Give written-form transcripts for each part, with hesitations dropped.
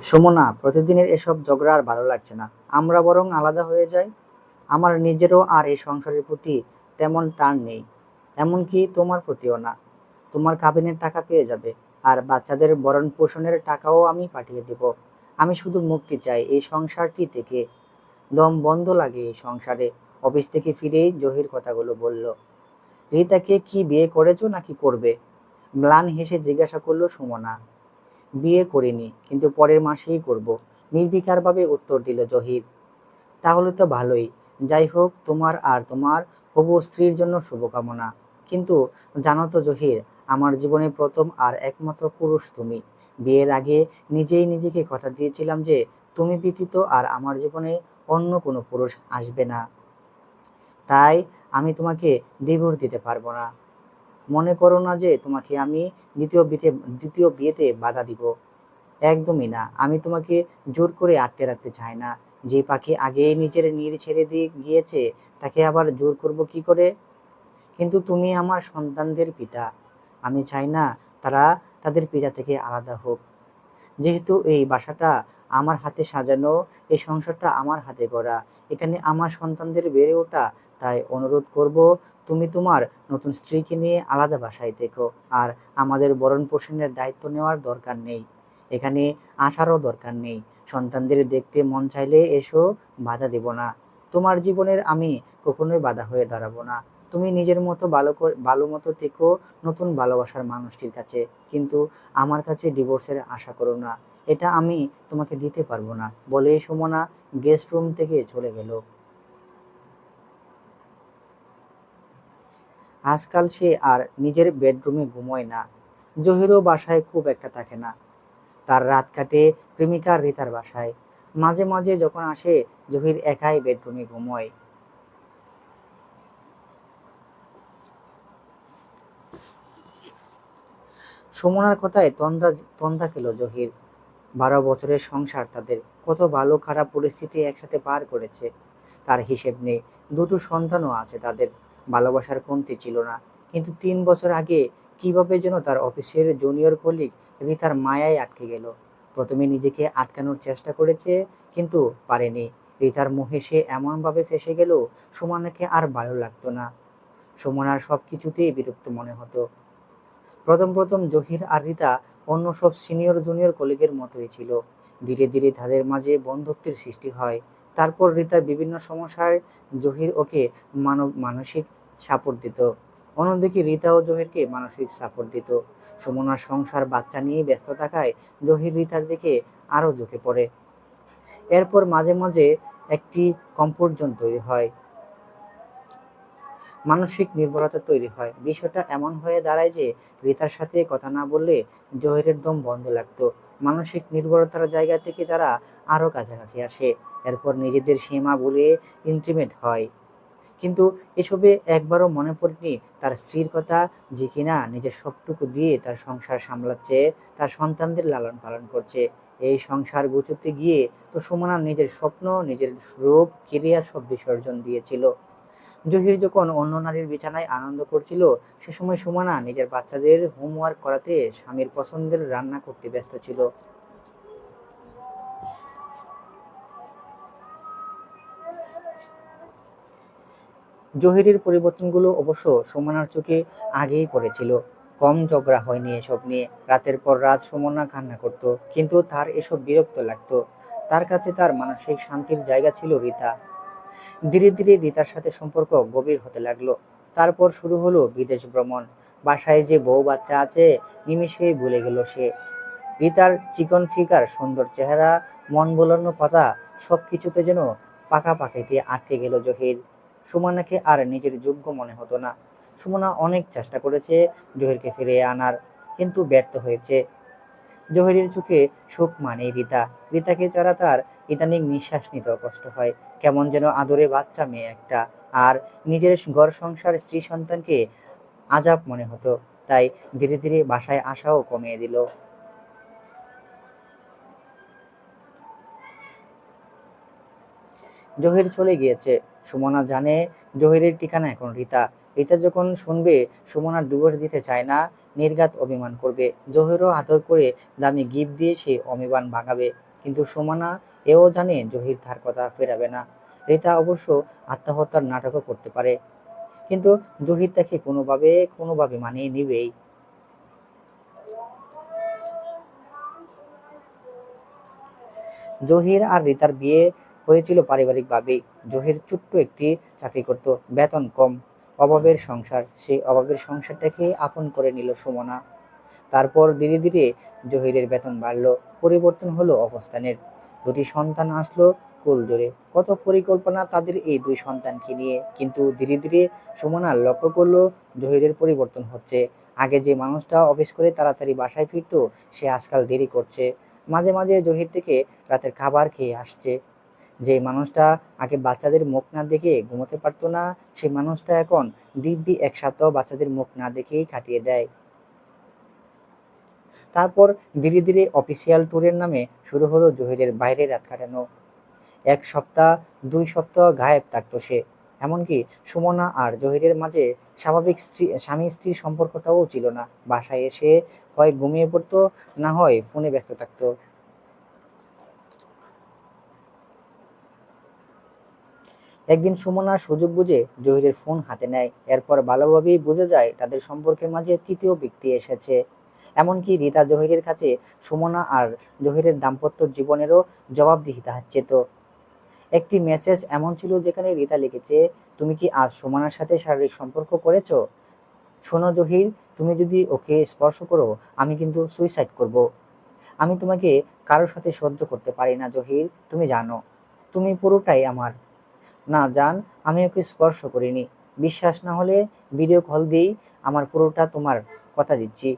সুমনা, প্রতিদিনের এসব ঝগড়া আর ভালো লাগছে না। আমরা বরং আলাদা হয়ে যাই। আমার নিজেরও আর এই সংসারের প্রতি তেমন টান নেই, এমনকি তোমার প্রতিও না। তোমার কাবিনের টাকা পেয়ে যাবে, আর বাচ্চাদের ভরণ পোষণের টাকাও আমি পাঠিয়ে দেব। আমি শুধু মুক্তি চাই এই সংসারটি থেকে। দম বন্ধ লাগে এই সংসারে। অফিস থেকে ফিরেই জহির কথাগুলো বলল। রিতাকে কি বিয়ে করেছো নাকি করবে? ম্লান হেসে জিজ্ঞাসা করলো সুমনা। বিয়ে করিনি, কিন্তু পরের মাসেই করব, নির্বিকারভাবে উত্তর দিল জহির। তাহলে তো ভালোই। যাই হোক, তোমার আর তোমার হবু স্ত্রীর জন্য শুভকামনা। কিন্তু জানো তো জহির, আমার জীবনে প্রথম আর একমাত্র পুরুষ তুমি। বিয়ের আগে নিজেই নিজেকে কথা দিয়েছিলাম যে তুমি ব্যতীত আর আমার জীবনে অন্য কোনো পুরুষ আসবে না। তাই আমি তোমাকে ডিভোর্স দিতে পারবো না। মনে করো না যে তোমাকে আমি দ্বিতীয় বিয়েতে বাধা দিব। একদমই না। আমি তোমাকে জোর করে আটকে রাখতে চাই না। যে পাখি আগেই নিজের নীড় ছেড়ে দিয়ে গিয়েছে, তাকে আবার জোর করব কি করে? কিন্তু তুমি আমার সন্তানদের পিতা। আমি চাই না তারা তাদের পিতা থেকে আলাদা হোক। যেহেতু এই বাসাটা আমার হাতে সাজানো, এই সংসারটা আমার হাতে গড়া, এখানে আমার সন্তানদের বেড়ে ওঠা, তাই অনুরোধ করব, তুমি তোমার নতুন স্ত্রীকে নিয়ে আলাদা বাসায় থেকো। আর আমাদের ভরণ পোষণের দায়িত্ব নেওয়ার দরকার নেই, এখানে আসারও দরকার নেই। সন্তানদের দেখতে মন চাইলে এসো, বাধা দেব না। তোমার জীবনের আমি কখনোই বাধা হয়ে দাঁড়াবো না। তুমি নিজের মতো ভালো মতো থেকো নতুন ভালোবাসার মানুষটির কাছে, কিন্তু আমার কাছে ডিভোর্সের আশা করো না। এটা আমি তোমাকে দিতে পারবো না, বলে সুমনা গেস্ট রুম থেকে চলে গেল। আজকাল সে আর নিজের বেডরুমে ঘুমোয় না। জহিরও বাসায় খুব একটা থাকে না। তার রাত কাটে প্রেমিকা রিতার বাসায়। মাঝে মাঝে যখন আসে, জহির একাই বেডরুমে ঘুমোয়। সুমনার কথায় তন্দা তন্দা খেল জহির। 12 বছরের সংসার তাদের, কত ভালো খারাপ পরিস্থিতি একসাথে পার করেছে তার হিসেব নেই। দুটো সন্তানও আছে তাদের। ভালোবাসার কমতি ছিল না। কিন্তু 3 বছর আগে কিভাবে যেন তার অফিসের জুনিয়র কলিগ রিতার মায়ায় আটকে গেল। প্রথমে নিজেকে আটকানোর চেষ্টা করেছে, কিন্তু পারেনি। রিতার মোহে সে এমনভাবে ফেসে গেল, সুমনাকে আর ভালো লাগতো না। সুমনার সব কিছুতেই বিরক্ত মনে হতো। প্রথম প্রথম জহির আর রিতা অন্য সব সিনিয়র জুনিয়র কলিগের মতোই ছিল। ধীরে ধীরে তাদের মাঝে বন্ধুত্বের সৃষ্টি হয়। তারপর রিতার বিভিন্ন সমস্যায় জহির ওকে মানসিক সাপোর্ট দিত। অন্যদিকে রিতা ও জহিরকে মানসিক সাপোর্ট দিত। সুমনার সংসার বাচ্চা নিয়ে ব্যস্ত থাকায় জহির রিতার দিকে আরও ঝুঁকে পড়ে। এরপর মাঝে মাঝে একটি কমফোর্ট জোন তৈরি হয়, মানসিক নির্ভরতা তৈরি হয়। বিষয়টা এমন হয়ে দাঁড়ায় যে রিতার সাথে কথা না বললে জহিরের দম বন্ধ লাগতো। মানসিক নির্ভরতার জায়গা থেকে তারা আরও কাছাকাছি আসে। এরপর নিজেদের সীমা বলে ইন্টিমেট হয়। কিন্তু এসবে একবারও মনে পড়েনি তার স্ত্রীর কথা, যে কিনা নিজের সবটুকু দিয়ে তার সংসার সামলাচ্ছে, তার সন্তানদের লালন পালন করছে। এই সংসার গুছোতে গিয়ে তো সুমনা নিজের স্বপ্ন, নিজের রূপ, কেরিয়ার সব বিসর্জন দিয়েছিল। জহির যখন অন্য নারীর বিছানায় আনন্দ করছিল, সে সময় সুমনা নিজের বাচ্চাদের হোমওয়ার্ক করাতে, স্বামীর পছন্দের রান্না করতে ব্যস্ত ছিল। জহিরের পরিবর্তনগুলো অবশ্য সুমনার চোখে আগেই পড়েছিল। কম ঝগড়া হয়নি এসব নিয়ে। রাতের পর রাত সুমনা কান্না করত, কিন্তু তার এসব বিরক্ত লাগতো। তার কাছে তার মানসিক শান্তির জায়গা ছিল রিতা। ধীরে ধীরে রিতার সাথে সম্পর্ক গভীর হতে লাগলো। তারপর শুরু হলো বিদেশ ভ্রমণ। বাসায় যে বউ বাচ্চা আছে নিমেষেই ভুলে গেল সে। রিতার চিকন ফিগার, সুন্দর চেহারা, মন ভোলানো কথা, সব কিছুতে যেন পাকাপাকিতে আটকে গেল জহির। সুমনাকে আর নিজের যোগ্য মনে হতো না। সুমনা অনেক চেষ্টা করেছে জহিরকে ফিরিয়ে আনার, কিন্তু ব্যর্থ হয়েছে। জহিরের চোখে সুখ মানেই রিতা। রিতাকে ছাড়া তার ইদানিং নিঃশ্বাস নিতেও কষ্ট হয়। কেমন যেন আদরে বাচ্চা মেয়ে একটা, আর নিজের ঘর সংসার স্ত্রী সন্তানকে আজাব মনে হতো। তাই ধীরে ধীরে বাসায় আসাও কমিয়ে দিল। জহির চলে গিয়েছে। সুমনা জানে জহিরের ঠিকানা এখন রিতা। রিতা যখন শুনবে সুমনা ডিভোর্স দিতে চায় না, নির্ঘাত অভিমান করবে। জহিরও আদর করে দামি গিফট দিয়ে সে অভিমান ভাঙাবে। কিন্তু সুমনা এও জানে জহির তার কথা ফেরাবে না। রিতা অবশ্য আত্মহত্যার নাটকও করতে পারে, কিন্তু জহির তাকে কোনোভাবে কোনোভাবে মানিয়ে নিবেই। জহির আর রিতার বিয়ে হয়েছিল পারিবারিকভাবেই। জহির ছোট্ট একটি চাকরি করত, বেতন কম, অভাবের সংসার। সেই অভাবের সংসারটাকে আপন করে নিল সুমনা। তারপর ধীরে ধীরে জহিরের বেতন বাড়লো, পরিবর্তন হলো অবস্থানের। দুটি সন্তান আসলো কোল জোরে। কত পরিকল্পনা তাদের এই দুই সন্তানকে নিয়ে, কিন্তু ধীরে ধীরে সুমনা লক্ষ্য করলো জহিরের পরিবর্তন হচ্ছে। আগে যে মানুষটা অফিস করে তাড়াতাড়ি বাসায় ফিরতো, সে আজকাল দেরি করছে, মাঝে মাঝে জহির থেকে রাতের খাবার খেয়ে আসছে। যে মানুষটা আগে বাচ্চাদের মুখ না দেখে ঘুমোতে পারতো না, সেই মানুষটা এখন দিব্যি এক সপ্তাহ বাচ্চাদের মুখ না দেখেই কাটিয়ে দেয়। তারপর ধীরে ধীরে অফিসিয়াল ট্যুরের নামে শুরু হলো জহিরের বাইরে রাত কাটানো। এক সপ্তাহ, 2 সপ্তাহ গায়েব থাকতো সে। এমনকি সুমনা আর জহিরের মাঝে স্বাভাবিক স্বামী স্ত্রীর সম্পর্কটাও ছিল না। বাসায় এসে হয় ঘুমিয়ে পড়তো, না হয় ফোনে ব্যস্ত থাকতো। একদিন সুমনা সুযোগ বুঝে জহিরের ফোন হাতে নেয়। এরপর ভালোভাবেই বোঝা যায় তাদের সম্পর্কের মাঝে তৃতীয় ব্যক্তি এসেছে। এমনকি রীতা জহিরের কাছে সুমনা আর জহিরের দাম্পত্য জীবনেরও জবাবদিহিতা চেত। একটি মেসেজ এমন ছিল যেখানে রীতা লিখেছে, তুমি কি আজ সুমনার সাথে শারীরিক সম্পর্ক করেছো? শোনো জহির, তুমি যদি ওকে স্পর্শ করো, আমি কিন্তু সুইসাইড করব। আমি তোমাকে কারোর সাথে সহ্য করতে পারি না জহির, তুমি জানো। তুমি পুরোটাই আমার। না জান, আমি ওকে স্পর্শ করিনি। বিশ্বাস না হলে ভিডিও কল দিই, আমার পুরোটা তোমার, কথা দিচ্ছি।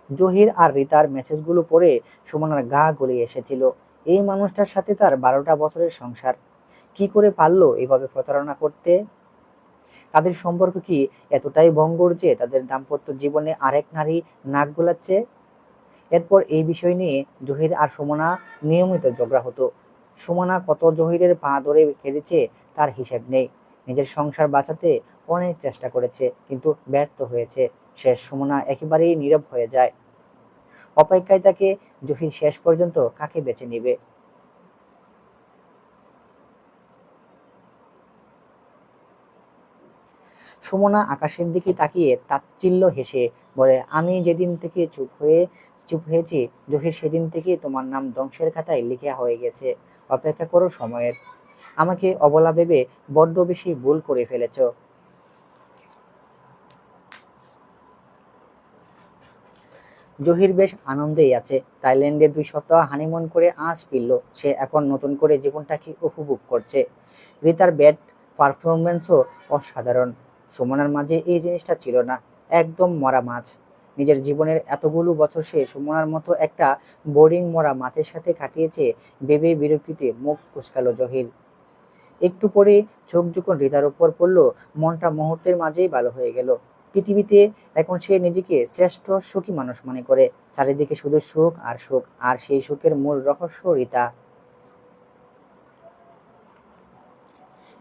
জহির আর রিতার মেসেজগুলো পড়ে সুমনার গা গলিয়ে এসেছিল। এই মানুষটার সাথে তার 12টা বছরের সংসার, কি করে পারলো এভাবে প্রতারণা করতে? তাদের সম্পর্ক কি এতটাই ভঙ্গুর যে তাদের দাম্পত্য জীবনে আরেক নারী নাক গলাচ্ছে? এরপর এই বিষয় নিয়ে জহির আর সুমনা নিয়মিত ঝগড়া হতো। সুমনা কত জহিরের পা ধরে কেঁদেছে তার হিসেব নেই। নিজের সংসার বাঁচাতে অনেক চেষ্টা করেছে, কিন্তু ব্যর্থ হয়েছে। শেষ সুমনা একেবারেই নীরব হয়ে যায়। অপেক্ষায় তাকে জহির শেষ পর্যন্ত কাকে বেছে নেবে। সুমনা আকাশের দিকে তাকিয়ে তাচ্ছিল্য হেসে বলে, আমি যেদিন থেকে চুপ হয়েছি জহির, সেদিন থেকে তোমার নাম ধ্বংসের খাতায় লিখা হয়ে গেছে। অপেক্ষা করো সময়ের। আমাকে অবলা ভেবে বড্ড বেশি ভুল করে ফেলেছ। জহির বেশ আনন্দেই আছে। থাইল্যান্ডে 2 সপ্তাহ হানিমুন করে আজ ফিরল। সে এখন নতুন করে জীবনটাকে উপভোগ করছে। রিতার ব্যাট পারফরমেন্সও অসাধারণ। সুমনার মাঝে এই জিনিসটা ছিল না, একদম মরা মাছ। নিজের জীবনের এতগুলো বছর সে সুমনার মতো একটা বোরিং মরা মাছের সাথে কাটিয়েছে ভেবে বিরক্তিতে মুখ কুচকালো জহির। একটু পরে চোখ যখন রিতার উপর পড়ল, মনটা মুহূর্তের মাঝেই ভালো হয়ে গেল। পৃথিবীতে এখন সে নিজেকে শ্রেষ্ঠ সুখী মানুষ মনে করে। চারিদিকে শুধু সুখ আর সুখ, আর সেই সুখের মূল রহস্য রিতা।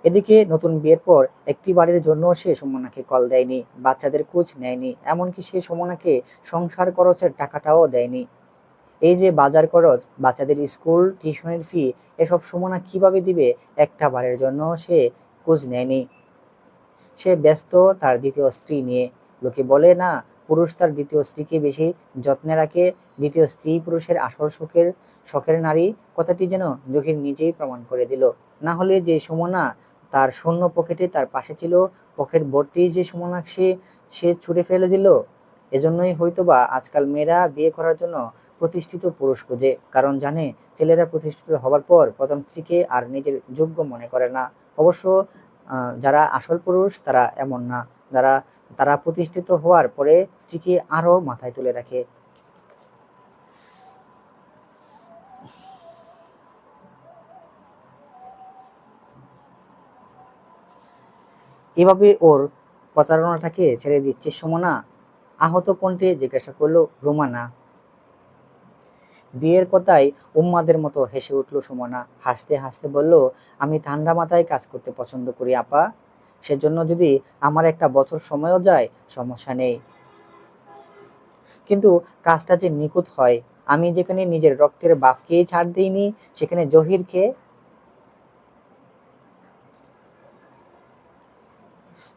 এদিকে নতুন বিয়ের পর একটি বাড়ির জন্য সে সুমনাকে কল দেয়নি, বাচ্চাদের খোঁজ নেয়নি, এমনকি সে সুমনাকে সংসার খরচের টাকাটাও দেয়নি। এই যে বাজার খরচ, বাচ্চাদের স্কুল টিউশনের ফি, এসব সুমনা কিভাবে দিবে? একটা বারের জন্য সে খোঁজ নেয়নি। সে ব্যস্ত তার দ্বিতীয় স্ত্রী নিয়ে। লোকে বলে না, পুরুষ তার দ্বিতীয় স্ত্রীকে বেশি যত্নে রাখে। দ্বিতীয় স্ত্রী পুরুষের আসল শখের নারী, কথাটি যেন জহির নিজেই প্রমাণ করে দিল। না হলে যে সুমনা তার শূন্য পকেটে তার পাশে ছিল, পকেট ভর্তি যে সুমনা সে ছুঁড়ে ফেলে দিল। এজন্যই হয়তোবা আজকাল মেয়েরা বিয়ে করার জন্য প্রতিষ্ঠিত পুরুষ খোঁজে, কারণ জানে ছেলেরা প্রতিষ্ঠিত হবার পর প্রথম স্ত্রীকে আর নিজের যোগ্য মনে করে না। অবশ্য যারা আসল পুরুষ তারা এমন না, যারা তারা প্রতিষ্ঠিত হওয়ার পরে স্ত্রীকে আরো মাথায় তুলে রাখে। এভাবে ওর প্রতারণাটাকে ছেড়ে দিচ্ছে সুমনা? আহত কণ্ঠে জিজ্ঞাসা করলো রুমানা। বিয়ের কথায় উন্মাদের মতো হেসে উঠল সুমনা। হাসতে হাসতে বলল, আমি ঠান্ডা মাথায় কাজ করতে পছন্দ করি আপা। সেজন্য যদি আমার একটা বছর সময়ও যায় সমস্যা নেই। কিন্তু কাজটা যে নিখুঁত হয়, আমি যেখানে নিজের রক্তের বাপকেই ছাড় দিইনি, সেখানে জহিরকে।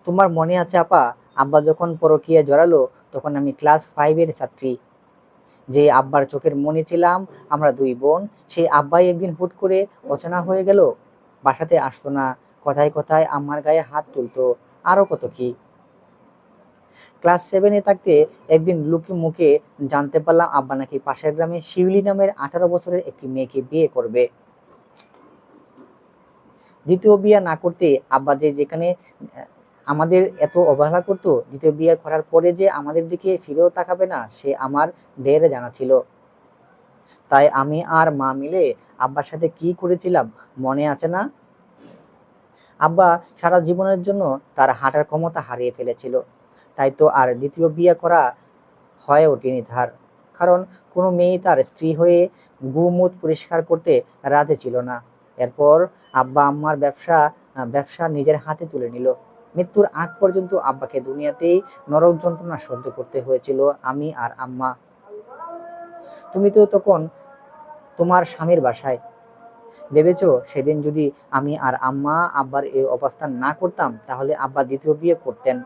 তোমার মনে আছে আপা, আব্বা যখন পরকীয়ায় জড়ালো, তখন আমি ক্লাস 5-এর ছাত্রী। যে আব্বার চোখের মনি ছিলাম আমরা দুই বোন, সেই আব্বাই একদিন হুট করে অচেনা হয়ে গেল। বাসাতে আসতো না, কথায় কথায় আম্মার গায়ে হাত তুলতো, আরো কত কি। ক্লাস 7-এ থাকতে একদিন লুকি মুখে জানতে পারলাম আব্বা নাকি পাশের গ্রামে শিউলি নামের 18 বছরের একটি মেয়েকে বিয়ে করবে। দ্বিতীয় বিয়ে না করতে আব্বা যে যেখানে আমাদের এত অবহেলা করতো, দ্বিতীয় বিয়ে করার পরে যে আমাদের দিকে ফিরেও তাকাবে না, সে আমার ঢের জানা ছিল। তাই আমি আর মা মিলে আব্বার সাথে কি করেছিলাম মনে আছে না? আব্বা সারা জীবনের জন্য তার হাঁটার ক্ষমতা হারিয়ে ফেলেছিল। তাই তো আর দ্বিতীয় বিয়ে করা হয়ে ওঠেনি তার। কারণ কোনো মেয়ে তার স্ত্রী হয়ে গু-মুত পরিষ্কার করতে রাজি ছিল না। এরপর আব্বা আম্মার ব্যবসা নিজের হাতে তুলে নিল। মৃত্যুর আগ পর্যন্ত আব্বাকে দুনিয়াতেই নরক যন্ত্রণা সহ্য করতে হয়েছিল আমি আর আম্মা। তুমি তো তখন তোমার স্বামীর বাসায়। ভেবেছো সেদিন যদি আমি আর আম্মা আব্বার এই অবস্থান না করতাম, তাহলে আব্বা দ্বিতীয় বিয়ে করতেন,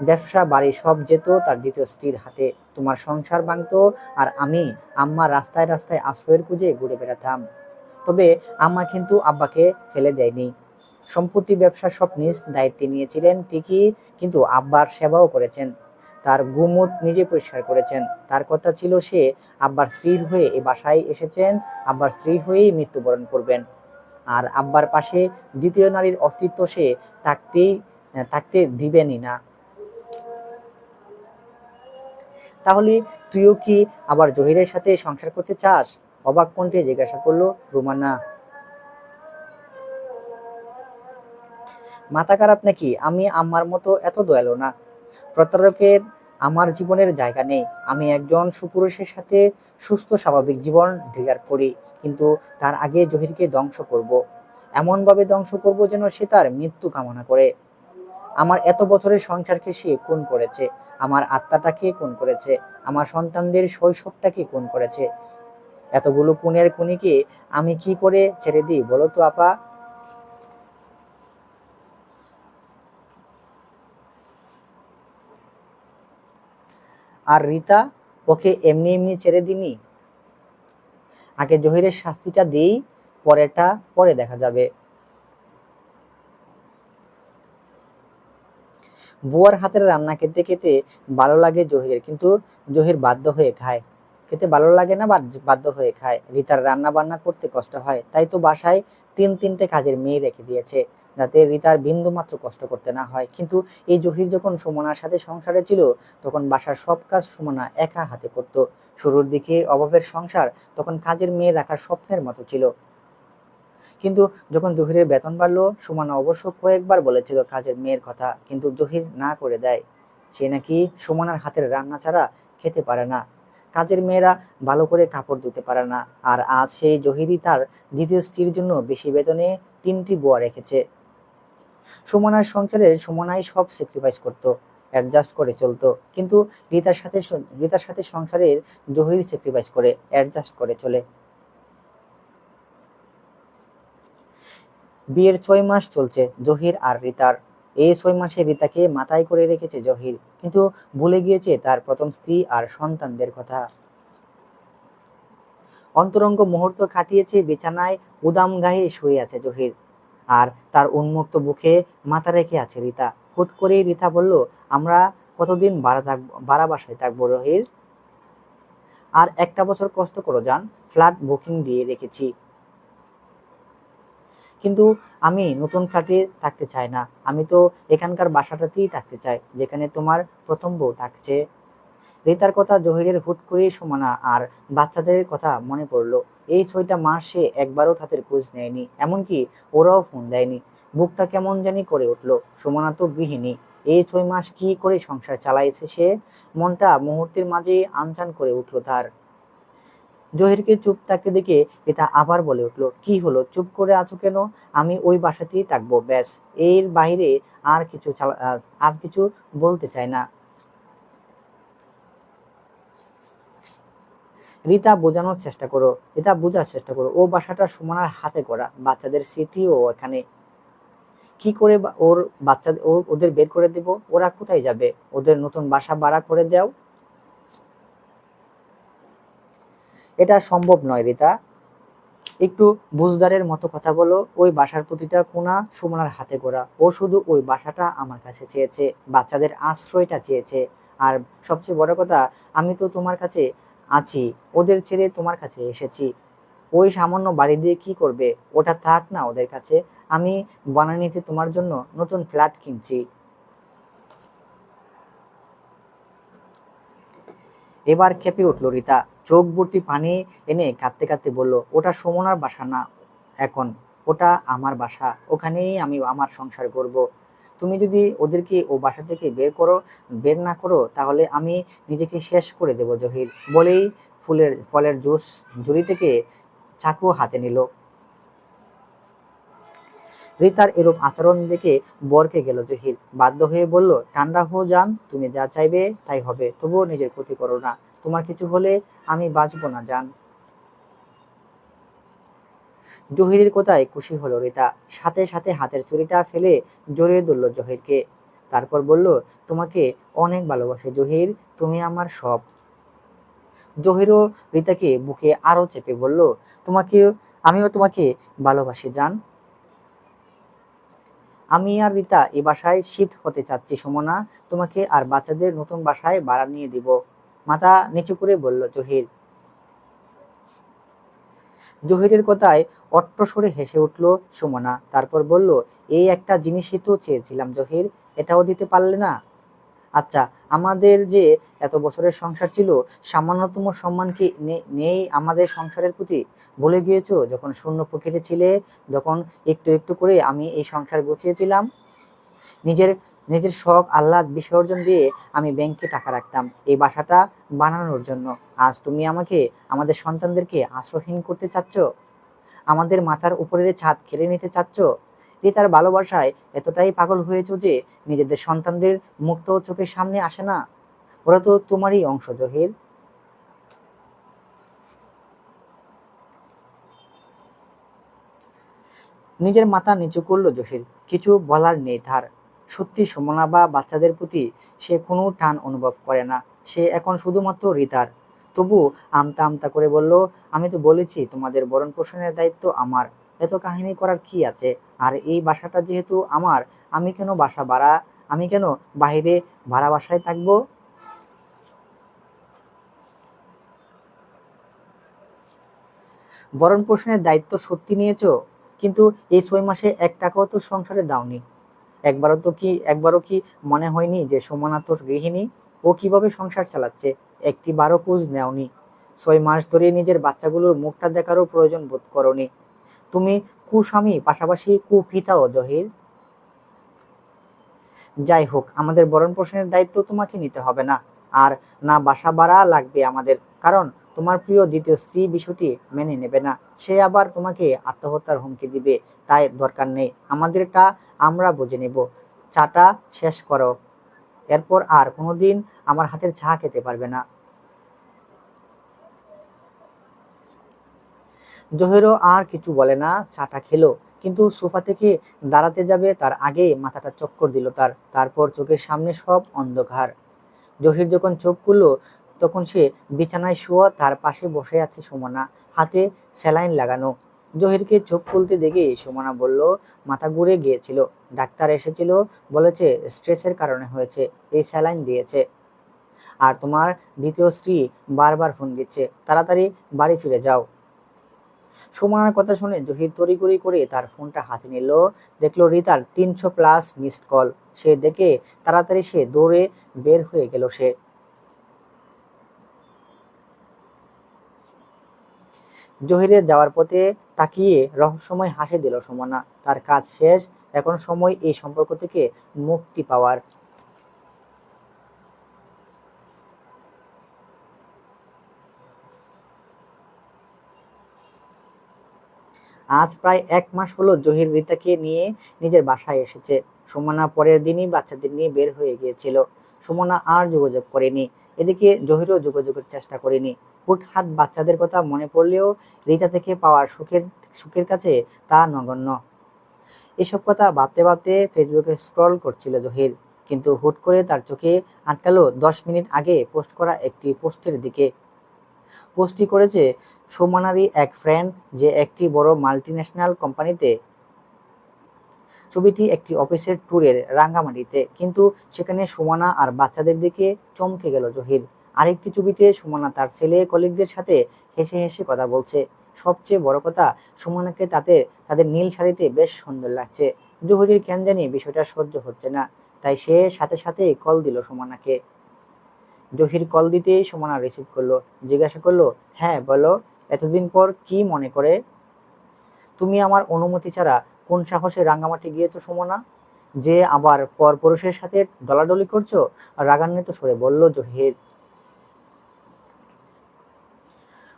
ব্যবসা বাড়ি সব যেত তার দ্বিতীয় স্ত্রীর হাতে, তোমার সংসার ভাঙতো, আর আমি আম্মা রাস্তায় রাস্তায় আশ্রয়ের খুঁজে ঘুরে বেড়াতাম। তবে আম্মা কিন্তু আব্বাকে ফেলে দেয়নি। সম্পত্তি ব্যবসা সব নিজ দায়িত্বে নিয়েছিলেন ঠিকই, কিন্তু আব্বার সেবাও করেছেন, তার গুমুত নিজে পরিষ্কার করেছেন। তার কথা ছিল সে আব্বার স্ত্রীর হয়ে এ বাসায় এসেছেন, আব্বার স্ত্রী হয়েই মৃত্যুবরণ করবেন। আর আব্বার পাশে দ্বিতীয় নারীর অস্তিত্ব সে থাকতে দিবেনই না। তাহলে তুইও কি আবার জহিরের সাথে সংসার করতে চাস? অবাক কণ্ঠে জিজ্ঞাসা করলো রুমানা। মাথা খারাপ নাকি? আমি আম্মার মতো এত দয়ালু না। প্রতারকের আমার জীবনের জায়গা নেই। আমি একজন সুপুরুষের সাথে সুস্থ স্বাভাবিক জীবন ডিজার্ভ করি, কিন্তু তার আগে জহিরকে ধ্বংস করব। এমনভাবে ধ্বংস করব যেন সে তার মৃত্যু কামনা করে। আমার এত বছরের সংসারকে সে খুন করেছে, আমার আত্মাটাকে খুন করেছে, আমার সন্তানদের শৈশবটাকে খুন করেছে। এতগুলো খুনের খুনিকে আমি কি করে ছেড়ে দিই বলো তো আপা? আর রিতা, ওকে এমনি এমনি ছেড়ে দিনি। আগে জহিরের শাস্তিটা দিই, পরেরটা পরে দেখা যাবে। বুয়ার হাতের রান্না খেতে খেতে ভালো লাগে জহিরের, কিন্তু জহির বাধ্য হয়ে খায়। খেতে ভালো লাগে না, বাধ্য হয়ে খায়। রিতার রান্না বান্না করতে কষ্ট হয়, তাই তো বাসায় 3-3টে কাজের মেয়ে রেখে দিয়েছে, যাতে রিতার বিন্দু মাত্র কষ্ট করতে না হয়। কিন্তু এই জহির যখন সুমনার সাথে সংসারে ছিল, তখন বাসার সব কাজ সুমনা একা হাতে করত। শুরুর দিকে অভাবের সংসার, তখন কাজের মেয়ে রাখার স্বপ্নের মতো ছিল। কিন্তু যখন জহিরের বেতন বাড়লো, সুমনা অবশ্য কয়েকবার বলেছিল কাজের মেয়ের কথা, কিন্তু জহির না করে দেয়। সে নাকি সুমনার হাতের রান্না ছাড়া খেতে পারে না, কাজের মেয়েরা ভালো করে কাপড় ধুতে পারে না। আর আজ সেই জহিরই তার দ্বিতীয় স্ত্রীর জন্য বেশি বেতনে 3টি বুয়া রেখেছে। সুমনার সংসারে সুমনাই সব স্যাক্রিফাইস করতো, অ্যাডজাস্ট করে চলতো, কিন্তু রিতার সাথে সংসারের জহির স্যাক্রিফাইস করে অ্যাডজাস্ট করে চলে। বিয়ের 6 মাস চলছে জহির আর রিতার। এই 6 মাসে রিতাকে মাথায় করে রেখেছে জহির, কিন্তু ভুলে গিয়েছে তার প্রথম স্ত্রী আর সন্তানদের কথা। অন্তরঙ্গ মুহূর্ত কাটিয়েছে বিছানায় উদাম গায়ে শুয়ে আছে জহির, আর তার উন্মুক্ত বুকে মাথা রেখে আছে রিতা। হুট করেই রিতা বলল, আমরা কতদিন ভাড়া বাসায় থাকবো রহির? আর একটা বছর কষ্ট করো যান, ফ্ল্যাট বুকিং দিয়ে রেখেছি। কিন্তু আমি নতুন ফ্ল্যাটে থাকতে চাই না, আমি তো এখানকার বাসাটাতেই থাকতে চাই, যেখানে তোমার প্রথম বউ থাকছে। রিতার কথা জহিরের হুট করেই সুমনা আর বাচ্চাদের কথা মনে পড়লো। এই 6টা মাস সে একবারও তাদের খোঁজ নেয়নি, এমনকি ওরাও ফোন দেয়নি। বুকটা কেমন জানি করে উঠলো। সুমনা তো গৃহিণী, এই 6 মাস কি করে সংসার চালাইছে সে? মনটা মুহূর্তের মাঝে আনচান করে উঠলো তার। জহিরকে চুপ থাকতে দেখে রিতা আবার বলে উঠলো, কি হলো, চুপ করে আছো কেন? আমি ওই বাসাতেই থাকবো, ব্যাস, এর বাইরে আর কিছু বলতে চাই না। রিতা বোঝানোর চেষ্টা করো, রিতা বোঝার চেষ্টা করো, ও বাসাটা সুমনার হাতে করা, বাচ্চাদের স্মৃতিও এখানে। কি করে ওর বাচ্চাদের ওদের বের করে দেব? ওরা কোথায় যাবে? ওদের নতুন বাসা ভাড়া করে দাও। এটা সম্ভব নয় রিতা, একটু বুঝদারের মতো কথা বলো। ওই বাসার প্রতিটা কোণা সুমনার হাতে করা। ও শুধু ওই বাসাটা আমার কাছে চেয়েছে, বাচ্চাদের আশ্রয়টা চেয়েছে। আর সবচেয়ে বড় কথা, আমি তো তোমার কাছে আছি, ওদের ছেড়ে তোমার কাছে এসেছি। ওই সামান্য বাড়ি দিয়ে কি করবে? ওটা থাক না ওদের কাছে। আমি বনানীতে তোমার জন্য নতুন ফ্ল্যাট কিনছি। এবার কেঁপে উঠল রিতা, চোখ ভর্তি পানি এনে কাঁদতে কাঁদতে বলল, ওটা সুমনার বাসা না এখন, ওটা আমার বাসা। ওখানেই আমি আমার সংসার করব। তুমি যদি ওদেরকে ও বাসা থেকে বের না করো, তাহলে আমি নিজেকে শেষ করে দেব জহির। বলেই ফলের জুস ঝুড়ি থেকে চাকু হাতে নিল। রিতার এরূপ আচরণ দেখে বরকে গেল জহির। বাধ্য হয়ে বলল, ঠান্ডা হো জান, তুমি যা চাইবে তাই হবে, তবুও নিজের ক্ষতি করো না। তোমার কিছু হলে আমি বাঁচবো না জান। জহিরের কথায় খুশি হলো রিতা, সাথে সাথে হাতের চুড়িটা ফেলে জড়িয়ে ধরল জহিরকে। তারপর বলল, তোমাকে অনেক ভালোবাসে জহির, তুমি আমার সব। জহিরও রিতাকে বুকে আরো চেপে বলল, তোমাকে আমিও তোমাকে ভালোবাসি জান। আমি আর রিতা এই বাসায় শিফট হতে চাচ্ছি সুমনা, তোমাকে আর বাচ্চাদের নতুন বাসায় ভাড়া নিয়ে দিব। মাথা নিচু করে বলল জহির। জহিরের কথায় অট্টস্বরে হেসে উঠল সুমনা। তারপর বলল, এই একটা জিনিসই তো চেয়েছিলাম জহির, এটাও দিতে পারলে না? আচ্ছা, আমাদের যে এত বছরের সংসার ছিল, সামান্যতম সম্মান কি নেই আমাদের সংসারের প্রতি? ভুলে গিয়েছো যখন শূন্য পকেটে ছিলে, যখন একটু একটু করে আমি এই সংসার গুছিয়েছিলাম? নিজের নিজের শখ আহ্লাদ বিসর্জন দিয়ে আমি ব্যাংকে টাকা রাখতাম এই বাসাটা বানানোর জন্য। আজ তুমি আমাকে, আমাদের সন্তানদেরকে আশ্রয়হীন করতে চাচ্ছ, আমাদের মাথার উপরের ছাদ কেড়ে নিতে চাচ্ছ। রিতার ভালোবাসায় এতটাই পাগল হয়েছো যে নিজেদের সন্তানদের মুখটাও চোখের সামনে আসে না। ওরা তো তোমারই অংশ জহির। নিজের মাথা নিচু করল জহির, কিছু বলার নেই তার। সত্যি সুমনা বা বাচ্চাদের প্রতি সে কোনো টান অনুভব করে না, সে এখন শুধুমাত্র রিতার। তবু আমতা আমতা করে বলল, আমি তো বলেছি তোমাদের ভরণ পোষণের দায়িত্ব আমার, এত কাহিনী করার কি আছে? আর এই বাসাটা যেহেতু আমার, আমি কেন বাসা ভাড়া, আমি কেন বাইরে ভাড়া বাসায় থাকবো? ভরণ পোষণের দায়িত্ব সত্যি নিয়েছো, কিন্তু এই 6 মাসে 1 টাকাও তো সংসারে দাওনি। একবারও কি মনে হয়নি যে সুমনা তো গৃহিণী, ও কিভাবে সংসার চালাচ্ছে? একটি বারো খোঁজ নেওনি। 6 মাস ধরে নিজের বাচ্চাগুলোর মুখটা দেখারও প্রয়োজন বোধ করনি। তুমি কুস্বামী, পাশাপাশি কুপিতাও জহির। যাই হোক, আমাদের ভরণ পোষণের দায়িত্ব তোমাকে নিতে হবে না। আর না বাসা ভাড়া লাগবে আমাদের, কারণ তোমার প্রিয় দ্বিতীয় স্ত্রী বিষয়টি মেনে নেবে না। সে আবার তোমাকে আত্মহত্যার হুমকি দিবে। তাই দরকার নেই, আমাদেরটা আমরা বুঝে নেব। চাটা শেষ করো, এরপর আর কোনোদিন আমার হাতের চা খেতে পারবে না। জহিরও আর কিছু বলে না, চাটা খেলো। কিন্তু সোফা থেকে দাঁড়াতে যাবে তার আগে মাথাটা চক্কর দিল তার। তারপর চোখের সামনে সব অন্ধকার। জহির যখন চোখ খুলল, তখন সে বিছানায় শোয়া, তার পাশে বসে আছে সুমনা, হাতে স্যালাইন লাগানো। জহিরকে চোখ খুলতে দেখে সুমনা বলল, মাথা ঘুরে গিয়েছিল, ডাক্তার এসেছিল, বলেছে স্ট্রেসের কারণে হয়েছে, এই স্যালাইন দিয়েছে। আর তোমার দ্বিতীয় স্ত্রী বারবার ফোন দিচ্ছে, তাড়াতাড়ি বাড়ি ফিরে যাও। সুমনার কথা শুনে জহির তড়িঘড়ি করে তার ফোনটা হাতে নিল। দেখলো রিতার 300+ মিসড কল। সে দেখে তাড়াতাড়ি সে দৌড়ে বের হয়ে গেল। সে জহিরের যাওয়ার পথে তাকিয়ে রহস্যময় হাসি দিল সুমনা। তার কাজ শেষ, এখন সময় এই সম্পর্ক থেকে মুক্তি পাওয়ার। আজ প্রায় 1 মাস হলো জহির রিতাকে নিয়ে নিজের বাসায় এসেছে। সুমনা পরের দিনই বাচ্চাদের নিয়ে বের হয়ে গিয়েছিল। সুমনা আর যোগাযোগ করেনি। এদিকে জহিরও যোগাযোগের চেষ্টা করেনি। হুটহাট বাচ্চাদের কথা মনে পড়লেও রিচা থেকে পাওয়ার সুখের কাছে তা নগণ্য। এসব কথা ভাবতে ভাবতে ফেসবুকে স্ক্রল করছিল জহির, কিন্তু হুট করে তার চোখে আটকালো 10 মিনিট আগে পোস্ট করা একটি পোস্টের দিকে। পোস্টটি করেছে সুমনারই এক ফ্রেন্ড, যে একটি বড় মাল্টিন্যাশনাল কোম্পানিতে। ছবিটি একটি অফিসের ট্যুরের রাঙ্গামাটিতে, কিন্তু সেখানে সুমনা আর বাচ্চাদের দিকে চমকে গেল জহির। আরেকটি ছবিতে সুমনা তার ছেলে কলিগদের সাথে হেসে হেসে কথা বলছে। সবচেয়ে বড় কথা, সুমনাকে তাদের নীল শাড়িতে বেশ সুন্দর লাগছে। জহিরের কেন জানি বিষয়টা সহ্য হচ্ছে না, তাই সে সাথে সাথে কল দিল সুমনাকে। জহির কল দিতেই সুমনা রিসিভ করলো, জিজ্ঞাসা করলো, হ্যাঁ বলো, এতদিন পর কি মনে করে? তুমি আমার অনুমতি ছাড়া কোন সাহসে রাঙ্গামাটি গিয়েছো সুমনা? যে আবার পরপুরুষের সাথে ডলাডলি করছো? রাগান্বিত স্বরে বলল জহির।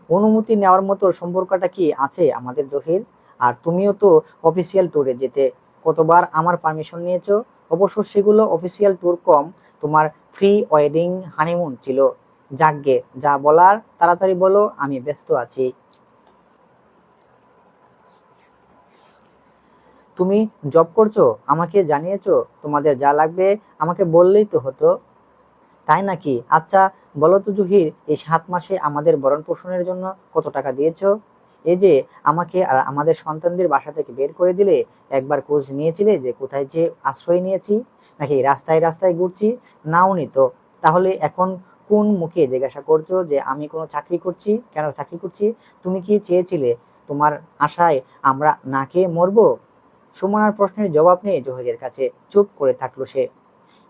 অনুমতি নেওয়ার মতো সম্পর্কটা কি আছে আমাদের জহির? আর তুমিও তো অফিসিয়াল ট্যুরে যেতে, কতবার আমার পারমিশন নিয়েছো? অবশ্য সেগুলো অফিসিয়াল ট্যুর কম, তোমার প্রি ওয়েডিং হানিমুন ছিল। যাকগে, যা বলার তাড়াতাড়ি বলো, আমি ব্যস্ত আছি। তুমি জব করছো, আমাকে জানিয়েছো? তোমাদের যা লাগবে আমাকে বললেই তো হতো। তাই নাকি? আচ্ছা বলো তো জহির, এই 7 মাসে আমাদের ভরণ পোষণের জন্য কত টাকা দিয়েছো? এই যে আমাকে আর আমাদের সন্তানদের বাসা থেকে বের করে দিলে, একবার খোঁজ নিয়েছিলে যে কোথায় যে আশ্রয় নিয়েছি, নাকি রাস্তায় রাস্তায় ঘুরছি? নাওনি তো। তাহলে এখন কোন মুখে জিজ্ঞাসা করছো যে আমি কোনো চাকরি করছি, কেন চাকরি করছি? তুমি কি চেয়েছিলে তোমার আশায় আমরা না খেয়ে মরবো? সুমনার প্রশ্নের জবাব নেই জহিরের কাছে, চুপ করে থাকলো সে।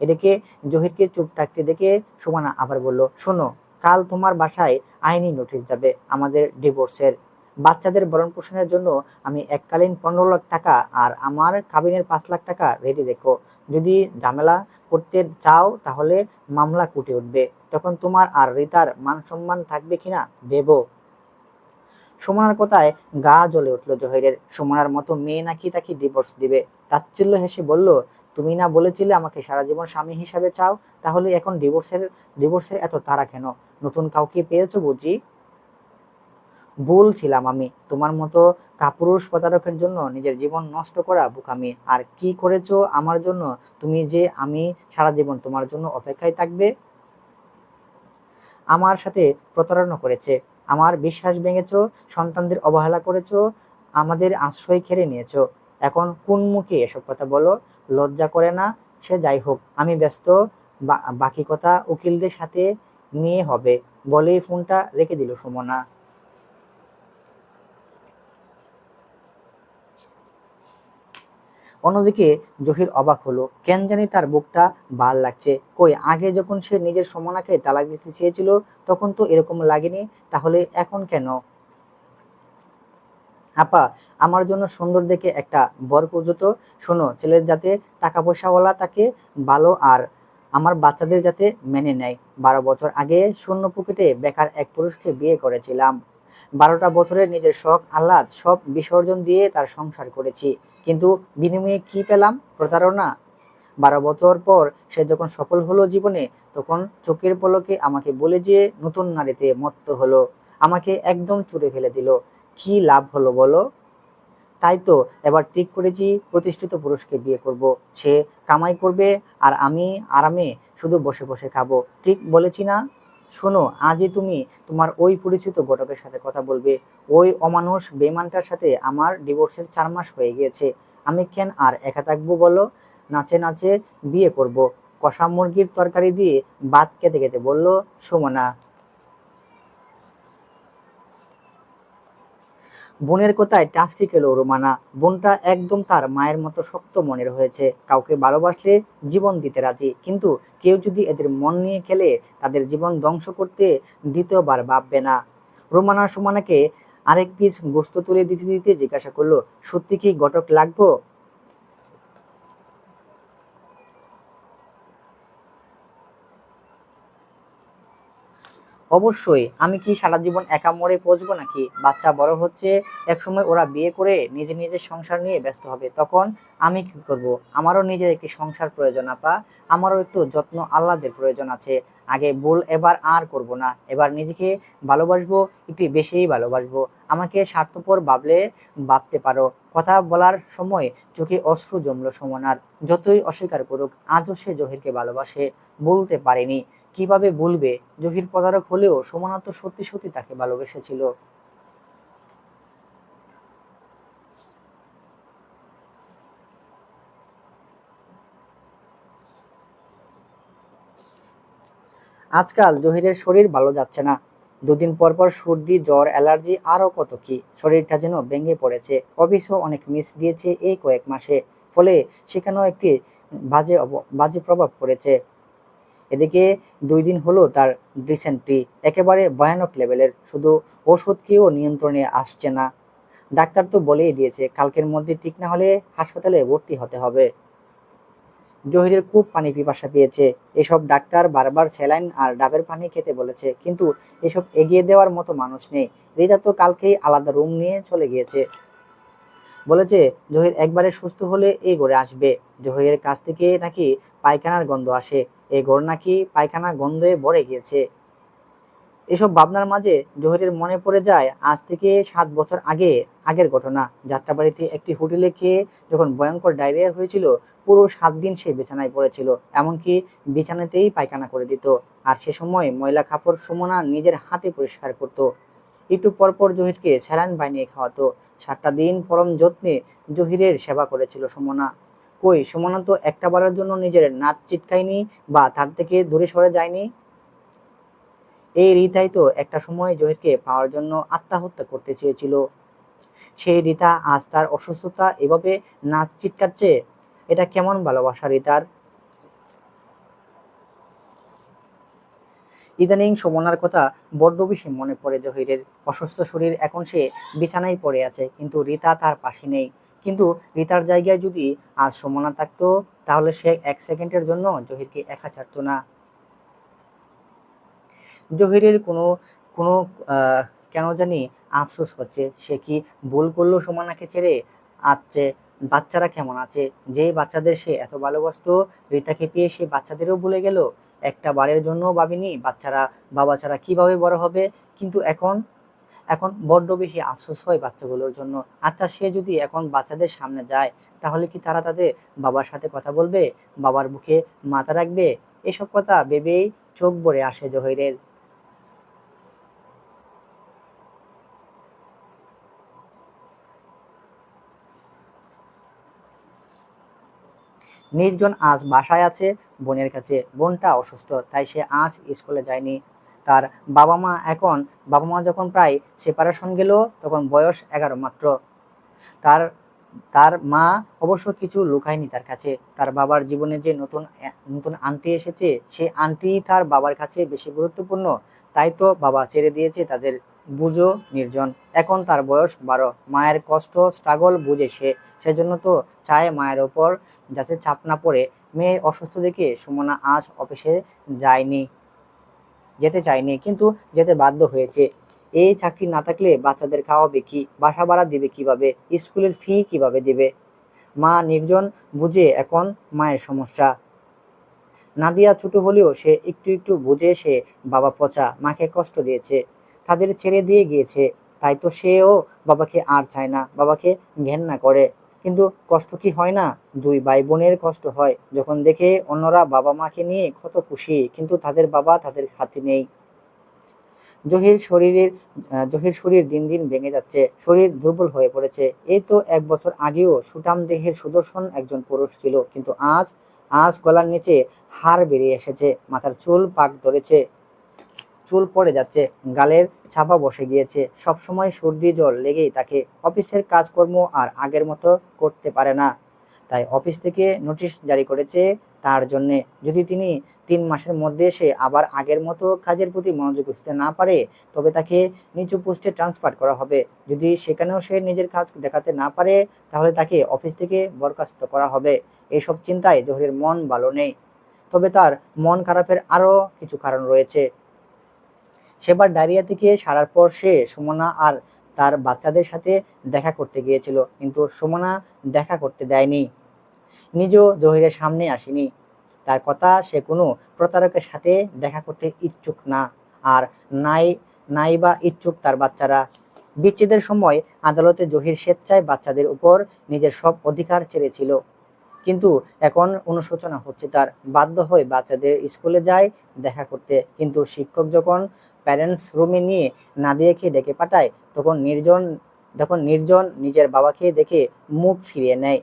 এদিকে জহিরকে চুপ থাকতে দেখে সুমনা আবার বলল, শোনো, কাল তোমার বাসায় আইনি নোটিশ যাবে আমাদের ডিভোর্সের। বাচ্চাদের ভরণ পোষণের জন্য আমি এককালীন 15 লাখ টাকা আর আমার কাবিনের 5 লাখ টাকা রেডি রেখো। যদি ঝামেলা করতে চাও তাহলে মামলা কুটে উঠবে, তখন তোমার আর রিতার মান সম্মান থাকবে কিনা ভেবো। সুমনার কথায় গা জ্বলে উঠল জহিরের। সুমনার মতো মেয়ে নাকি তাকে ডিভোর্স দিবে? তাচ্ছিল্য হেসে বলল, তুমি না বলেছিলে আমাকে সারা জীবন স্বামী হিসাবে চাও? তাহলে এখন ডিভোর্সের এত তাড়া কেন? নতুন কাউকে পেয়েছো বুঝি? ভুল ছিলাম আমি, তোমার মতো কাপুরুষ প্রতারকের জন্য নিজের জীবন নষ্ট করা বোকামি। আর কি করেছো আমার জন্য তুমি, যে আমি সারা জীবন তোমার জন্য অপেক্ষায় থাকবে? আমার সাথে প্রতারণা করেছে, আমার বিশ্বাস ভেঙেছো, সন্তানদের অবহেলা করেছো, আমাদের আশ্রয় কেড়ে নিয়েছো। এখন কোন মুখে এসব কথা বলো? লজ্জা করে না? সে যাই হোক, আমি ব্যস্ত, বাকি কথা উকিলদের সাথে নিয়ে হবে, বলেই ফোনটা রেখে দিল সুমনা। অন্যদিকে জহির অবাক হলো, কেন জানি তার বুকটা ভার লাগছে। কই আগে যখন সে নিজের সুমনাকে তালাক দিতে চেয়েছিল তখন তো এরকম লাগেনি, তাহলে এখন কেন? আপা, আমার জন্য সুন্দর দেখে একটা বর খুঁজো তো। শোনো, ছেলের যাতে টাকা পয়সাওয়ালা তাকে ভালো, আর আমার বাচ্চাদের যাতে মেনে নেয়। 12 বছর আগে শূন্য পকেটে বেকার এক পুরুষকে বিয়ে করেছিলাম। 12টা বছরের নিজের শখ আহ্লাদ সব বিসর্জন দিয়ে তার সংসার করেছি, কিন্তু বিনিময়ে কি পেলাম? প্রতারণা। 12 বছর পর সে যখন সফল হলো জীবনে, তখন চোখের পলকে আমাকে বলে যে নতুন নারীতে মত্ত হলো, আমাকে একদম চুরে ফেলে দিল। কি লাভ হলো বলো? তাই তো এবার ঠিক করেছি প্রতিষ্ঠিত পুরুষকে বিয়ে করব। সে কামাই করবে আর আমি আরামে শুধু বসে বসে খাবো। ঠিক বলেছি না? শোনো, আজই তুমি তোমার ওই পরিচিত ঘটকের সাথে কথা বলবে। ওই অমানুষ বেঈমানটার সাথে আমার ডিভোর্সের 4 মাস হয়ে গিয়েছে। আমি কেন আর একা থাকবো বলো? নাচে নাচে বিয়ে করব। কষা মুরগির তরকারি দিয়ে ভাত খেতে খেতে বলল সুমনা। বোনের কথায় টাস্টি খেলো রোমানা। বোনটা একদম তার মায়ের মতো শক্ত মনের হয়েছে, কাউকে ভালোবাসলে জীবন দিতে রাজি, কিন্তু কেউ যদি এদের মন নিয়ে খেলে তাদের জীবন ধ্বংস করতে দ্বিতীয়বার ভাববে না। রোমানা সুমানাকে আরেক পিস গোস্ত তুলে দিতে দিতে জিজ্ঞাসা করলো, সত্যি কি ঘটক লাগবো? অবশ্যই, আমি কি সারা জীবন একা মরে পচবো নাকি? বাচ্চা বড় হচ্ছে, একসময় ওরা বিয়ে করে নিজের নিজের সংসার নিয়ে ব্যস্ত হবে, তখন আমি কি করব? আমারও নিজের একটি সংসার প্রয়োজন আপা, আমারও একটু যত্ন আহ্লাদের প্রয়োজন আছে। আগে ভুল এবার আর করব না, এবার নিজেকে ভালোবাসবো, একটু বেশিই ভালোবাসবো। আমাকে স্বার্থপর ভাবতে পারো। কথা বলার সময় চোখে অশ্রু জমল সুমনার। যতই অস্বীকার করুক, আজও সে জহিরকে ভালোবাসে, বলতে পারেনি। কিভাবে বলবে? জহির প্রতারক হলেও সুমনা তো সত্যি সত্যি তাকে ভালোবেসেছিল। আজকাল জহিরের শরীর ভালো যাচ্ছে না। দুদিন পর পর সর্দি, জ্বর, অ্যালার্জি, আরও কত কি। শরীরটা যেন ভেঙে পড়েছে। অফিসও অনেক মিস দিয়েছে এই কয়েক মাসে। ফলে সেখানেও একটি বাজে প্রভাব পড়েছে। এদিকে 2 দিন হলো তার ডিসেন্ট্রি, একেবারে ভয়ানক লেভেলের। শুধু ওষুধ খেয়েও নিয়ন্ত্রণে আসছে না। ডাক্তার তো বলেই দিয়েছে কালকের মধ্যে ঠিক না হলে হাসপাতালে ভর্তি হতে হবে। জহিরের খুব পানি পিপাসা পেয়েছে। এসব ডাক্তার বারবার স্যালাইন আর ডাবের পানি খেতে বলেছে, কিন্তু এসব এগিয়ে দেওয়ার মতো মানুষ নেই। রিতা তো কালকেই আলাদা রুম নিয়ে চলে গিয়েছে। বলেছে জহির একবারে সুস্থ হলে এই ঘরে আসবে। জহিরের কাছ থেকে নাকি পায়খানার গন্ধ আসে। এই ঘর নাকি পায়খানা গন্ধে ভরে গিয়েছে। এসব ভাবনার মাঝে জহিরের মনে পড়ে যায় আজ থেকে 7 বছর আগের ঘটনা। যাত্রাবাড়িতে একটি হোটেলে খেয়ে যখন ভয়ঙ্কর ডায়রিয়া হয়েছিল, পুরো 7 দিন সে বিছানায় পড়েছিল, এমনকি বিছানাতেই পায়খানা করে দিত। আর সে সময় ময়লা কাপড় সুমনা নিজের হাতে পরিষ্কার করত। একটু পরপর জহিরকে স্যালাইন বানিয়ে খাওয়াতো। 7টা দিন পরম যত্নে জহিরের সেবা করেছিল সুমনা। কই, সুমনা তো একটা বারের জন্য নিজের নাক চিটকায়নি বা তার থেকে দূরে সরে যায়নি। এই রিতাই তো একটা সময় জহিরকে পাওয়ার জন্য আত্মহত্যা করতে চেয়েছিল। সেই রিতা আজ তার অসুস্থতা এভাবে নাক চিটকাচ্ছে। এটা কেমন ভালোবাসা রিতার! ইদানিং সুমনার কথা বড্ড বেশি মনে পড়ে জহিরের। অসুস্থ শরীর, এখন সে বিছানায় পড়ে আছে, কিন্তু রিতা তার পাশে নেই। কিন্তু রিতার জায়গায় যদি আজ সুমনা থাকতো, তাহলে সে 1 সেকেন্ডের জন্য জহিরকে একা ছাড়তো না। জহিরের কোনো কোনো কেন জানি আফসোস হচ্ছে। সে কি ভুল করলো সুমনাকে ছেড়ে? আচ্ছে বাচ্চারা কেমন আছে? যেই বাচ্চাদের সে এত ভালোবাসতো, রিতাকে পেয়ে সে বাচ্চাদেরও ভুলে গেল। একটা বারের জন্যও ভাবেনি বাচ্চারা বাবা ছাড়া কিভাবে বড় হবে। কিন্তু এখন এখন বড্ড বেশি আফসোস হয় বাচ্চাগুলোর জন্য। আচ্ছা, সে যদি এখন বাচ্চাদের সামনে যায়, তাহলে কি তারা তাদের বাবার সাথে কথা বলবে? বাবার বুকে মাথা রাখবে? এসব কথা ভেবেই চোখ ভরে আসে জহিরের। নির্জন আজ বাসায় আছে বোনের কাছে। বোনটা অসুস্থ, তাই সে আজ স্কুলে যায়নি। তার বাবা মা এখন বাবা মা যখন প্রায় সেপারেশন গেল, তখন বয়স 11 মাত্র। তার তার মা অবশ্য কিছু লুকায়নি তার কাছে। তার বাবার জীবনে যে নতুন আন্টি এসেছে, সেই আন্টি তার বাবার কাছে বেশি গুরুত্বপূর্ণ। তাই তো বাবা ছেড়ে দিয়েছে তাদের। বুঝো নির্জন, এখন তার বয়স 12। মায়ের কষ্ট, স্ট্রাগল বুঝে সে। সেজন্য তো চায় মায়ের ওপর যাতে চাপ না পড়ে। মেয়ে অসুস্থ দেখে সুমনা আজ অফিসে যায়নি যেতে চায়নি, কিন্তু যেতে বাধ্য হয়েছে। এই চাকরি না থাকলে বাচ্চাদের খাওয়াবে কি? বাসা ভাড়া দিবে কিভাবে? স্কুলের ফি কিভাবে দিবে? মা নির্জন বুঝে এখন মায়ের সমস্যা। নাদিয়া ছোট হলেও সে একটু একটু বুঝে। সে বাবা পচা, মাকে কষ্ট দিয়েছে, তাদের ছেড়ে দিয়ে গিয়েছে। তাই তো সেও বাবাকে আর চায় না, বাবাকে ঘেন্না করে। কিন্তু কষ্ট কি হয় না? 2 ভাই বোনের কষ্ট হয় যখন দেখে অন্যরা বাবা মাকে নিয়ে কত খুশি, কিন্তু তাদের বাবা তাদের হাতে নেই। জহির শরীরের জহির শরীর দিন দিন ভেঙে যাচ্ছে, শরীর দুর্বল হয়ে পড়েছে। এই তো 1 বছর আগেও সুঠাম দেহের সুদর্শন একজন পুরুষ ছিল, কিন্তু আজ আজ গলার নিচে হাড় বেরিয়ে এসেছে, মাথার চুল পাক ধরেছে, চুল পড়ে যাচ্ছে, গালের ছাপা বসে গিয়েছে। সবসময় সর্দি জ্বর লেগেই থাকে। অফিসের কাজকর্ম আর আগের মতো করতে পারে না। তাই অফিস থেকে নোটিশ জারি করেছে তার জন্যে। যদি তিনি 3 মাসের মধ্যে সে আবার আগের মতো কাজের প্রতি মনোযোগ দিতে না পারে, তবে তাকে নিচু পোস্টে ট্রান্সফার করা হবে। যদি সেখানেও সে নিজের কাজ দেখাতে না পারে, তাহলে তাকে অফিস থেকে বরখাস্ত করা হবে। এইসব চিন্তায় জহিরের মন ভালো নেই। তবে তার মন খারাপের আরও কিছু কারণ রয়েছে। সেবার ডায়রিয়া থেকে সারার পর সে সুমনা আর তার বাচ্চাদের সাথে দেখা করতে গিয়েছিল, কিন্তু সুমনা দেখা করতে দেয়নি। নিজেও জহিরের সামনে আসেনি। তার কথা, সে কোনো প্রতারকের সাথে দেখা করতে ইচ্ছুক না, আর নাই নাই বা ইচ্ছুক তার বাচ্চারা। বিচ্ছেদের সময় আদালতে জহির স্বেচ্ছায় বাচ্চাদের উপর নিজের সব অধিকার ছেড়েছিল, কিন্তু এখন অনুশোচনা হচ্ছে তার। বাধ্য হয়ে বাচ্চাদের স্কুলে যায় দেখা করতে, কিন্তু শিক্ষক যখন প্যারেন্টস রুমে নিয়ে নাদিয়াকে ডেকে পাঠায়, তখন নির্জন নিজের বাবাকে দেখে মুখ ফিরিয়ে নেয়।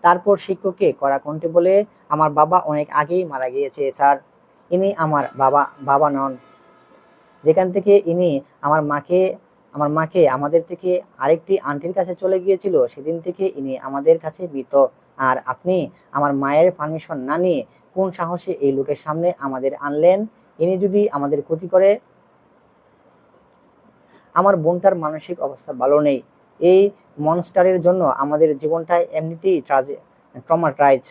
তারপর শিক্ষককে কড়া কণ্ঠে বলে, আমার বাবা অনেক আগেই মারা গিয়েছে স্যার, ইনি আমার বাবা বাবা নন। যেখান থেকে ইনি আমার মাকে আমাদের থেকে আরেকটি আন্টির কাছে চলে গিয়েছিল, সেদিন থেকে ইনি আমাদের কাছে মৃত। আর আপনি আমার মায়ের পারমিশন না নিয়ে কোন সাহসে এই লোকের সামনে আমাদের আনলেন? ইনি যদি আমাদের ক্ষতি করে? আমার বোনটার মানসিক অবস্থা ভালো নেই, এই মনস্টারের জন্য আমাদের জীবনটাই এমনিতেই ট্রমাটাইজ।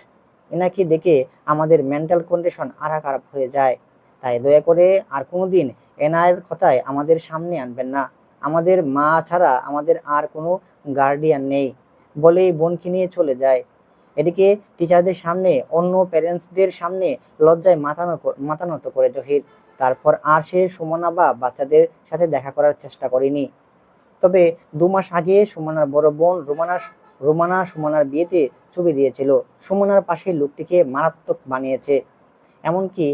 এনাকে দেখে আমাদের মেন্টাল কন্ডিশন আরো খারাপ হয়ে যায়। তাই দয়া করে আর কোনোদিন এনার কথায় আমাদের সামনে আনবেন না। আমাদের মা ছাড়া আমাদের আর কোনো গার্ডিয়ান নেই, বলেই বোনকে নিয়ে চলে যায়। এদিকে টিচারদের সামনে, অন্য প্যারেন্টসদের সামনে লজ্জায় মাথা নত করে জহির। তারপর আর সে সুমনা বা বাচ্চাদের সাথে দেখা করার চেষ্টা করেনি। তবে 2 মাস আগে সুমনার বড় বোন রোমানা সুমনার বিয়েতে ছবি দিয়েছিল। সুমনার পাশে লোকটিকে মারাত্মক বানিয়েছে। এমনকি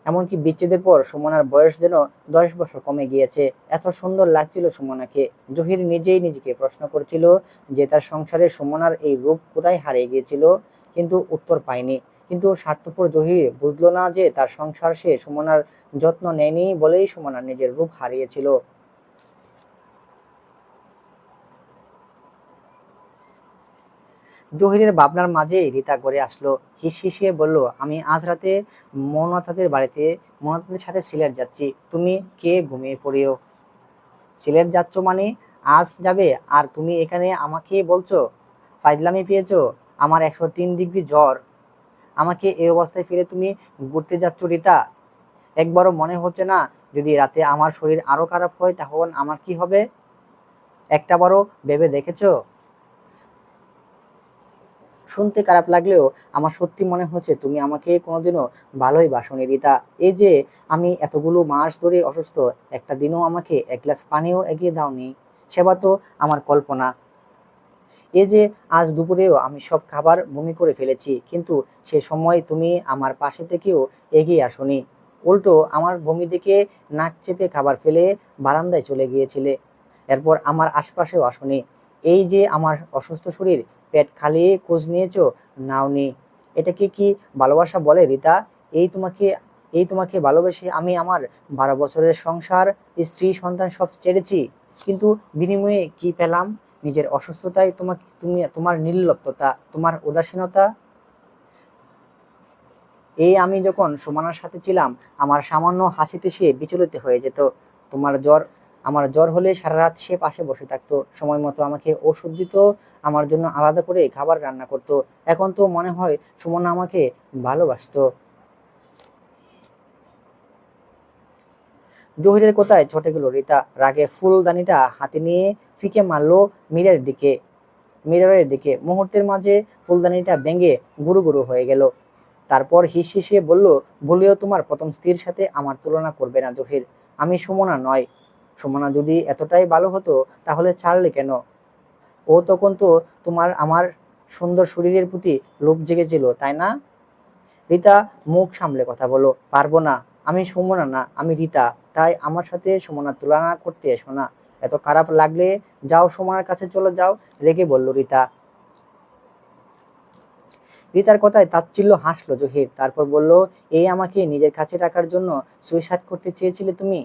এমনকি বিচ্ছেদের পর সুমনার বয়স যেন 10 বছর কমে গিয়েছে। এত সুন্দর লাগছিল সুমনাকে। জহির নিজেই নিজেকে প্রশ্ন করছিল যে তার সংসারে সুমনার এই রূপ কোথায় হারিয়ে গিয়েছিল, কিন্তু উত্তর পায়নি। কিন্তু স্বার্থপর জহির বুঝলো না যে তার সংসার সে সুমনার যত্ন নেয়নি বলেই সুমনার নিজের রূপ হারিয়েছিল। জহিরের ভাবনার মাঝেই রিতা ঘরে আসলো। হিসিয়ে বলল, আমি আজ রাতে মনাতাদের সাথে সিলেট যাচ্ছি, তুমি কে ঘুমিয়ে পড়িও। সিলেট যাচ্ছ মানে? আজ যাবে আর তুমি এখানে আমাকে বলছো? ফাইজলামি পেয়েছো? আমার 103 ডিগ্রি জ্বর, আমাকে এই অবস্থায় ফিরে তুমি ঘুরতে যাচ্ছ রিতা? একবারও মনে হচ্ছে না যদি রাতে আমার শরীর আরো খারাপ হয় তখন আমার কি হবে? একটাবারও ভেবে দেখেছো? শুনতে খারাপ লাগলেও আমার সত্যি মনে হচ্ছে তুমি আমাকে কোনোদিনও ভালোই বাসনি রিতা। এই যে আমি এতগুলো মাস ধরে অসুস্থ, একটা দিনও আমাকে এক গ্লাস পানিও এগিয়ে দাওনি। সেবা তো আমার কল্পনা। এই যে আজ দুপুরেও আমি সব খাবার বমি করে ফেলেছি, কিন্তু সে সময় তুমি আমার পাশে থেকেও এগিয়ে আসনি। উল্টো আমার বমি দেখে নাক চেপে খাবার ফেলে বারান্দায় চলে গিয়েছিলে। এরপর আমার আশপাশেও আসনি। এই যে আমার অসুস্থ শরীর, পেট খালি খোঁজ নিয়েছো, নাওনি। এটাকে কি ভালোবাসা বলে রিতা? এই তোমাকে এই তোমাকে ভালোবেসে আমি আমার 12 বছরের সংসার, স্ত্রী, সন্তান সব ছেড়েছি, কিন্তু বিনিময়ে কি পেলাম? নিজের অসুস্থতায় তোমার নির্লিপ্ততা, তোমার উদাসীনতা। এই আমি যখন সুমনার সাথে ছিলাম, আমার সামান্য হাসিতে সে বিচলিত হয়ে যেত। তোমার জ্বর আমার জ্বর হলে সারা রাত সে পাশে বসে থাকতো, সময় মতো আমাকে ওষুধ দিত, আমার জন্য আলাদা করে খাবার রান্না করতো। এখন তো মনে হয় সুমনা আমাকে ভালোবাসতো। জহিরের কোথায় ছটে গেল রিতা, রাগে ফুলদানিটা হাতে নিয়ে ফিকে মারলো মিররের দিকে। মুহূর্তের মাঝে ফুলদানিটা ভেঙে গুরু গুরু হয়ে গেল। তারপর হিসিয়ে বলল, ভুলেও তোমার প্রথম স্ত্রীর সাথে আমার তুলনা করবে না জহির। আমি সুমনা নয়। সুমনা যদি এতটাই ভালো হতো তাহলে ছাড়লে কেন? ও তখন তো আমার সুন্দর শরীরের প্রতি লোভ জেগেছিল, তাই না? রিতা, মুখ সামলে কথা বলো। পারবো না। আমি সুমনা না, আমি রিতা। তাই আমার সাথে সুমনার তুলনা করতে এসো না। এত খারাপ লাগলে যাও, সুমনার কাছে চলে যাও, রেগে বলল রিতা। রিতার কথায় তাচ্ছিল্য হাসলো জহির। তারপর বলল, এই আমাকে নিজের কাছে রাখার জন্য সুইসাইড করতে চেয়েছিলে তুমি?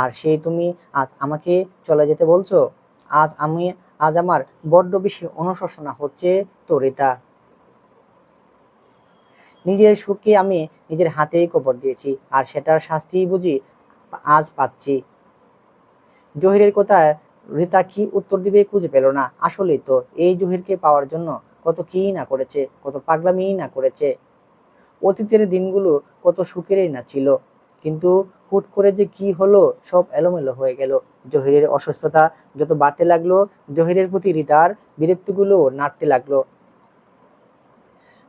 আর সেই তুমি আজ আমাকে চলে যেতে বলছো? আজ আমি আজ আমার বড্ড বেশি অনুশোচনা হচ্ছে তো রিতা। নিজের সুখকে আমি নিজের হাতেই কবর দিয়েছি, আর সেটার শাস্তিই বুঝি আজ পাচ্ছি। জহিরের কথায় রিতা কি উত্তর দিবে খুঁজে পেল না। আসলেই তো, এই জহিরকে পাওয়ার জন্য কত কি না করেছে, কত পাগলামি না করেছে। অতীতের দিনগুলো কত সুখেরই না ছিল, কিন্তু হুট করে যে কি হলো, সব এলোমেলো হয়ে গেল। জহিরের অসুস্থতা যত বাড়তে লাগলো, জহিরের প্রতি রিতার বিরক্তিগুলো নাড়তে লাগলো।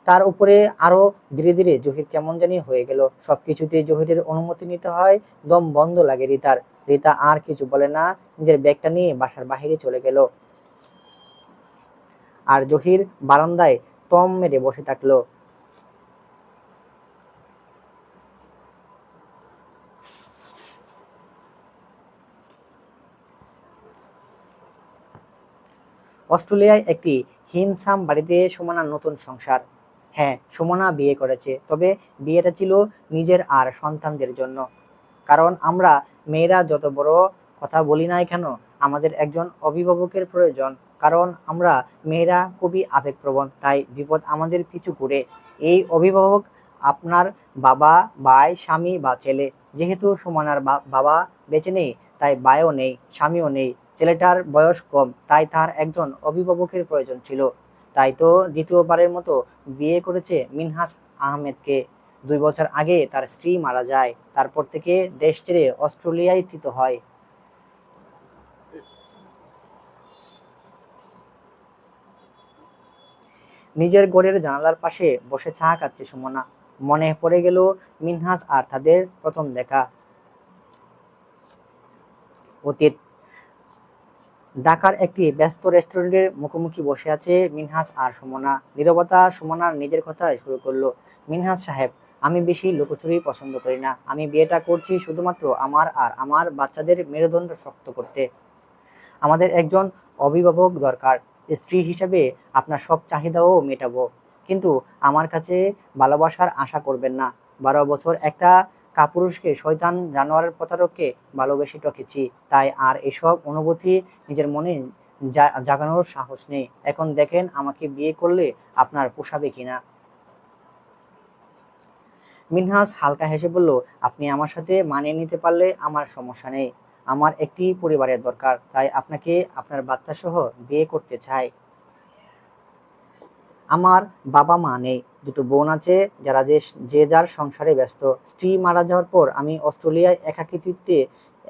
তার উপরে আরো ধীরে ধীরে জহির কেমন জানি হয়ে গেল। সবকিছুতে জহিরের অনুমতি নিতে হয়। দম বন্ধ লাগে রিতার। রিতা আর কিছু বলে না, নিজের ব্যাগটা নিয়ে বাসার বাহিরে চলে গেল। আর জহির বারান্দায় দম মেরে বসে থাকলো। অস্ট্রেলিয়ায় একটি হিমসাম বাড়িতে সুমনার নতুন সংসার। হ্যাঁ, সুমনা বিয়ে করেছে, তবে বিয়েটা ছিল নিজের আর সন্তানদের জন্য। কারণ আমরা মেয়েরা যত বড় কথা বলি নাই কেন, আমাদের একজন অভিভাবকের প্রয়োজন। কারণ আমরা মেয়েরা খুবই আবেগপ্রবণ, তাই বিপদ আমাদের পিছু ঘুরে। এই অভিভাবক আপনার বাবা, ভাই, স্বামী বা ছেলে। যেহেতু সুমনার বাবা বেঁচে নেই, তাই ভাইও নেই, স্বামীও নেই। ছেলেটার বয়স কম, তাই তার একজন অভিভাবকের প্রয়োজন ছিল। তাই তো দ্বিতীয়বারের মতো বিয়ে করেছে মিনহাজ আহমেদকে। 2 বছর আগে তার স্ত্রী মারা যায়, তারপর থেকে দেশ ছেড়ে অস্ট্রেলিয়ায় স্থিত হয়। নিজের ঘরের জানালার পাশে বসে চা খাচ্ছে সুমনা। মনে পড়ে গেল মিনহাজ আর তাদের প্রথম দেখা। অতীত। ঢাকার একটি ব্যস্ত রেস্টুরেন্টের মুখোমুখি বসে আছে মিনহাজ আর সুমনা। নীরবতা। সুমনার নিজের কথায় শুরু করলো। মিনহাজ সাহেব, আমি বেশি লুকোচুরি পছন্দ করি না। আমি বিয়েটা করছি শুধুমাত্র আমার আর আমার বাচ্চাদের মেরুদণ্ড শক্ত করতে। আমাদের একজন অভিভাবক দরকার। স্ত্রী হিসেবে আপনার সব চাহিদাও মেটাবো, কিন্তু আমার কাছে ভালোবাসার আশা করবেন না। 12 বছর একটা কাপুরুষকে, শয়তান জানোয়ারের প্রতারককে ভালোবেসে ঠকেছি, তাই আর এসব অনুভূতি নিজের মনে জাগানোর সাহস নেই। এখন দেখেন আমাকে বিয়ে করলে আপনার পোষাবে কিনা। মিনহাজ হালকা হেসে বলল, আপনি আমার সাথে মানিয়ে নিতে পারলে আমার সমস্যা নেই। আমার একটি পরিবারের দরকার, তাই আপনাকে আপনার বাচ্চা সহ বিয়ে করতে চাই। আমার বাবা মা নেই, দুটো বোন আছে, যারা যে যার সংসারে ব্যস্ত। স্ত্রী মারা যাওয়ার পর আমি অস্ট্রেলিয়ায়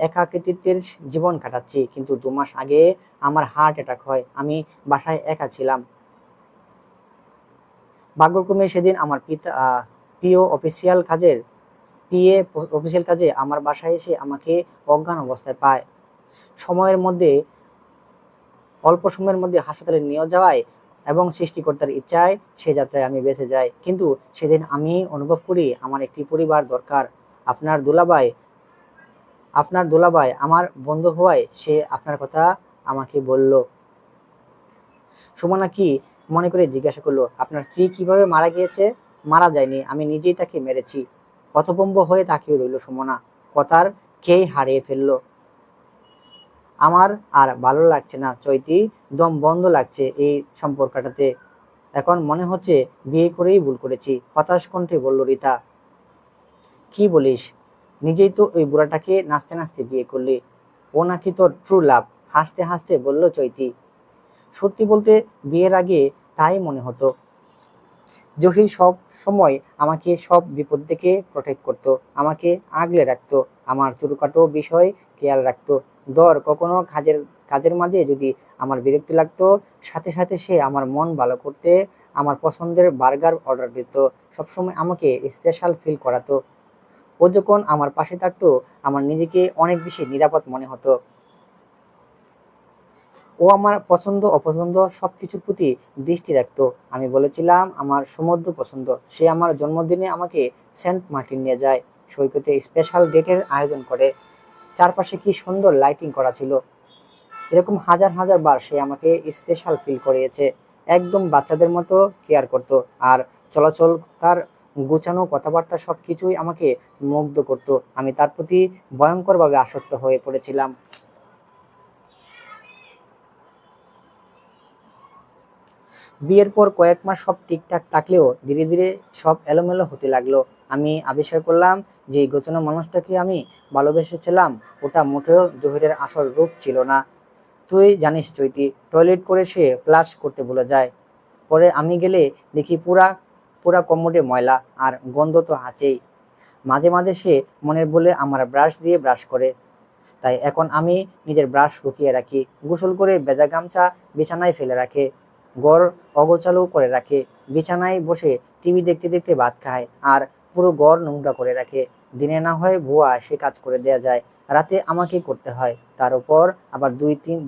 একাকিত্বের জীবন কাটাচ্ছি। কিন্তু 2 মাস আগে আমার হার্ট অ্যাটাক হয়। আমি বাসায় একা ছিলাম। ভাগ্যক্রমে সেদিন আমার প্রিয় পিএ অফিসিয়াল কাজে আমার বাসায় এসে আমাকে অজ্ঞান অবস্থায় পায়। সময়ের মধ্যে অল্প সময়ের মধ্যে হাসপাতালে নিয়ে যাওয়ায় এবং সৃষ্টিকর্তার ইচ্ছায় সে যাত্রায় আমি বেঁচে যাই। কিন্তু সেদিন আমি অনুভব করি আমার একটি পরিবার দরকার। আপনার দুলাভাই আপনার দুলাভাই আমার বন্ধু হওয়ায় সে আপনার কথা আমাকে বলল। সুমনা কি মনে করে জিজ্ঞাসা করলো, আপনার স্ত্রী কিভাবে মারা গিয়েছে? মারা যায়নি, আমি নিজেই তাকে মেরেছি। হতভম্ব হয়ে তাকিয়ে রইল সুমনা। কথার খেই হারিয়ে ফেললো। আমার আর ভালো লাগছে না চৈতি, দম বন্ধ লাগছে এই সম্পর্কটাতে। এখন মনে হচ্ছে বিয়ে করেই ভুল করেছি, হতাশ কণ্ঠে বলল রিতা। কি বলিস? নিজেই তো ওই বুড়াটাকে নাচতে নাচতে বিয়ে করলি। ও নাকি তোর ট্রু লাভ, হাসতে হাসতে বলল চৈতি। সত্যি বলতে বিয়ের আগে তাই মনে হতো। জহির সব সময় আমাকে সব বিপদ থেকে প্রটেক্ট করতো, আমাকে আগলে রাখতো, আমার ছোটখাটো বিষয় খেয়াল রাখতো। কখনো কাজের মাঝে যদি আমার বিরক্তি লাগতো, সাথে সাথে সে আমার মন ভালো করতে আমার পছন্দের বার্গার অর্ডার দিত। সবসময় আমাকে স্পেশাল ফিল করাতো। ও যখন আমার পাশে থাকতো, আমার নিজেকে অনেক বেশি নিরাপদ মনে হতো। ও আমার পছন্দ অপছন্দ সবকিছুর প্রতি দৃষ্টি রাখতো। আমি বলেছিলাম আমার সমুদ্র পছন্দ, সে আমার জন্মদিনে আমাকে সেন্ট মার্টিন নিয়ে যায়, সৈকতে স্পেশাল ডেটের আয়োজন করে। চারপাশে কি সুন্দর লাইটিং করা ছিল। এরকম হাজার হাজার বার সে আমাকে স্পেশাল ফিল করিয়েছে। একদম বাচ্চাদের মতো কেয়ার করতো। আর চলাচল, তার গোছানো কথাবার্তা সবকিছুই আমাকে মুগ্ধ করতো। আমি তার প্রতি ভয়ঙ্করভাবে আসক্ত হয়ে পড়েছিলাম। বিয়ের পর কয়েক মাস সব ঠিকঠাক থাকলেও ধীরে ধীরে সব এলোমেলো হতে লাগলো। আমি আবিষ্কার করলাম যে গোছানো মানুষটাকে আমি ভালোবেসেছিলাম, ওটা মোটেও জহিরের আসল রূপ ছিল না। তুই জানিস চৈতি, টয়লেট করে সে ফ্লাশ করতে ভুলে যায়। পরে আমি গেলে দেখি পুরা পুরা কম্মোডে ময়লা, আর গন্ধ তো আছেই। মাঝে মাঝে সে মনের বলে আমার ব্রাশ দিয়ে ব্রাশ করে। তাই এখন আমি নিজের ব্রাশ লুকিয়ে রাখি। গোসল করে ভেজা গামছা বিছানায় ফেলে রাখে। ঘর অগোছালো করে রাখে, বিছানায় বসে টিভি দেখতে দেখতে ভাত খায়, আর পুরো ঘর নোংরা করে রাখে। দিনে না হয় ভুয়া সে কাজ করে দেয়া যায়, রাতে আমাকে করতে হয়। তার উপর আবার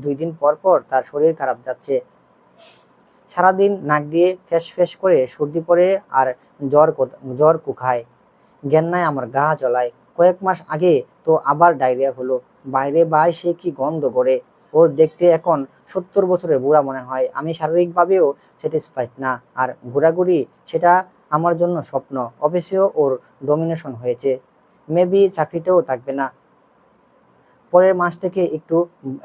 দুই দিন পর পর তার শরীর খারাপ যাচ্ছে। সারাদিন নাক দিয়ে ফ্যাঁস ফ্যাঁস করে সর্দি পড়ে আর জ্বর কুখায়। ঘেন্নায় আমার গা জ্বলায়। কয়েক মাস আগে তো আবার ডায়রিয়া হলো। বাইরে বাই সে কি গন্ধ করে! ওর দেখতে এখন 70 বছরের বুড়া মনে হয়। আমি শারীরিকভাবেও স্যাটিসফাইড না। আর ঘোরাঘুরি, সেটা আমার জন্য স্বপ্ন। অফিসেও ওর ডমিনেশন হয়েছে। মেবি চাকরিটাও থাকবে না। পরের মাস থেকে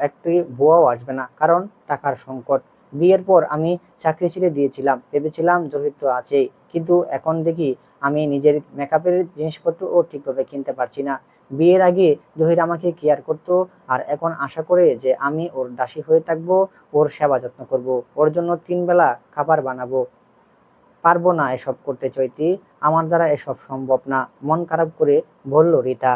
একটি বুয়াও আসবে না, কারণ টাকার সংকট। বিয়ের পর আমি চাকরি ছেড়ে দিয়েছিলাম, ভেবেছিলাম জহির তো আছেই, কিন্তু এখন দেখি আমি নিজের মেকআপের জিনিসপত্রও ঠিকভাবে কিনতে পারছি না। বিয়ের আগে জহির আমাকে কেয়ার করতো, আর এখন আশা করে যে আমি ওর দাসী হয়ে থাকবো, ওর সেবা যত্ন করব, ওর জন্য 3 বেলা খাবার বানাবো। পারবো না এসব করতে চৈতি, আমার দ্বারা এসব সম্ভব না, মন খারাপ করে বলল রিতা।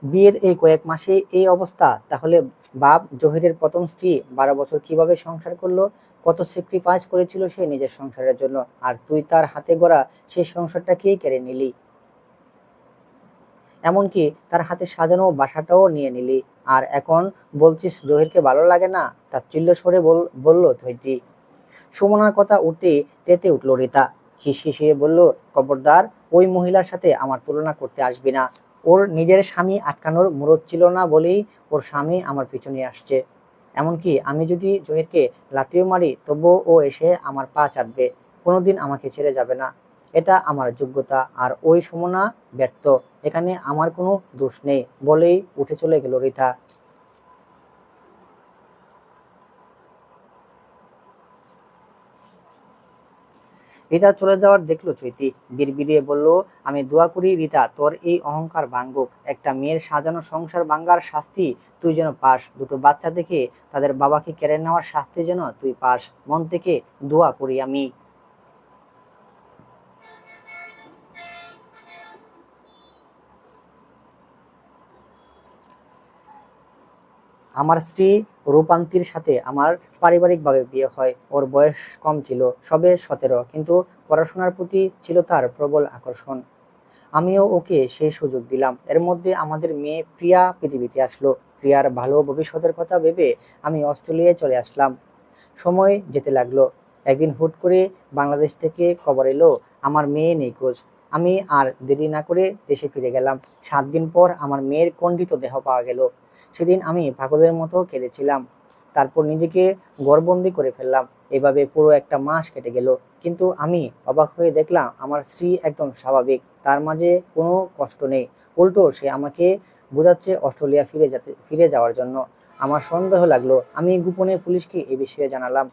বিয়ের এই কয়েক মাসে এই অবস্থা! তাহলে বাপ, জহিরের প্রথম স্ত্রী 12 বছর কিভাবে সংসার করলো, কত স্যাক্রিফাইস করেছিল সে নিজের সংসারের জন্য, আর তুই তার হাতে গড়া সেই সংসারটাকেই কেড়ে নিলি। এমনকি তার হাতে সাজানো বাসাটাও নিয়ে নিলি। আর এখন বলছিস জহিরকে ভালো লাগে না? তাচ্ছিল্য স্বরে বলল ধৈর্যি। সুমনার কথা উঠতে তেতে উঠল রিতা। খিসখিসিয়ে বলল, খবরদার ওই মহিলার সাথে আমার তুলনা করতে আসবি না। ওর নিজের স্বামী আটকানোর মুরদ ছিল না বলেই ওর স্বামী আমার পিছু নিয়ে আসছে। এমনকি আমি যদি জহিরকে লাথিও মারি, তবুও ও এসে আমার পা চাটবে, কোনোদিন আমাকে ছেড়ে যাবে না। এটা আমার যোগ্যতা, আর ওই সুমনা ব্যর্থ, এখানে আমার কোনো দোষ নেই বলেই উঠে চলে গেল রিতা। রিতা চলে যাওয়ার দেখলো চৈতি, বিড়বিড়িয়ে বলল, আমি দোয়া করি রিতা তোর এই অহংকার ভাঙ্গুক। একটা মেয়ের সাজানো সংসার ভাঙ্গার শাস্তি তুই যেন পাস, দুটো বাচ্চা দেখে তাদের বাবাকে কেড়ে নেওয়ার শাস্তি যেন তুই পাস, মন থেকে দোয়া করি আমি। আমার স্ত্রী রূপান্তির সাথে আমার পারিবারিকভাবে বিয়ে হয়। ওর বয়স কম ছিল, সবে 17, কিন্তু পড়াশোনার প্রতি ছিল তার প্রবল আকর্ষণ। আমিও ওকে সেই সুযোগ দিলাম। এর মধ্যে আমাদের মেয়ে প্রিয়া পৃথিবীতে আসলো। প্রিয়ার ভালো ভবিষ্যতের কথা ভেবে আমি অস্ট্রেলিয়ায় চলে আসলাম। সময় যেতে লাগলো। একদিন হুট করে বাংলাদেশ থেকে খবর এলো আমার মেয়ে নিখোঁজ। আমি আর দেরি না করে দেশে ফিরে গেলাম। 7 দিন পর আমার মেয়ের খণ্ডিত দেহ পাওয়া গেল। সেদিন আমি পাগলের মতো কেঁদেছিলাম। তারপর নিজেকে ঘরবন্দি করে ফেললাম। এভাবে পুরো একটা মাস কেটে গেল। কিন্তু আমি অবাক হয়ে দেখলাম আমার স্ত্রী একদম স্বাভাবিক, তার মাঝে কোনো কষ্ট নেই। উল্টো সে আমাকে বোঝাচ্ছে অস্ট্রেলিয়া ফিরে যাওয়ার জন্য। আমার সন্দেহ লাগলো। আমি গোপনে পুলিশকে এ বিষয়ে জানালাম।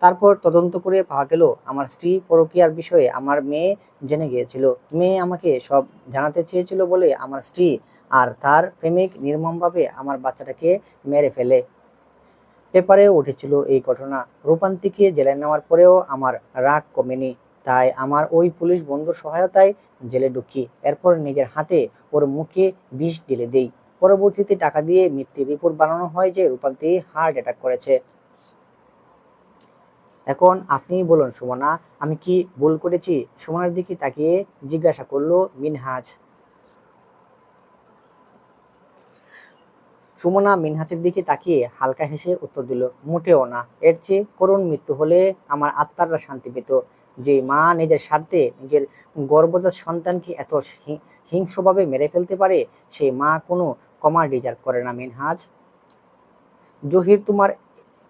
তারপর তদন্ত করে পাওয়া গেল আমার স্ত্রী পরকীয়ার বিষয়ে আমার মেয়ে জেনে গিয়েছিল। মেয়ে আমাকে সব জানাতে চেয়েছিল বলে আমার স্ত্রী আর তার প্রেমিক নির্মমভাবে আমার বাচ্চাটাকে মেরে ফেলে। পেপারেও উঠেছিল এই ঘটনা। রূপান্তিকে জেলে নেওয়ার পরেও আমার রাগ কমেনি। তাই আমার ওই পুলিশ বন্ধুর সহায়তায় জেলে ঢুকি। এরপর নিজের হাতে ওর মুখে বিষ ঢেলে দেই। পরবর্তীতে টাকা দিয়ে মিথ্যে রিপোর্ট বানানো হয় যে রূপান্তি হার্ট অ্যাটাক করেছে। এখন আপনিই বলুন সুমনা, আমি কি ভুল করেছি? সুমনার দিকে তাকিয়ে জিজ্ঞাসা করলো মিনহাজ। সুমনা মিনহাজের দিকে তাকিয়ে হালকা হেসে উত্তর দিল, মোটেও না। এর চেয়ে করুণ মৃত্যু হলে আমার আত্মারা শান্তি পেত। যে মা নিজের স্বার্থে নিজের গর্ভজাত সন্তানকে এত হিংস্রভাবে মেরে ফেলতে পারে, সেই মা কোনো ক্ষমা ডিজার্ভ করে না মিনহাজ। জহির তোমার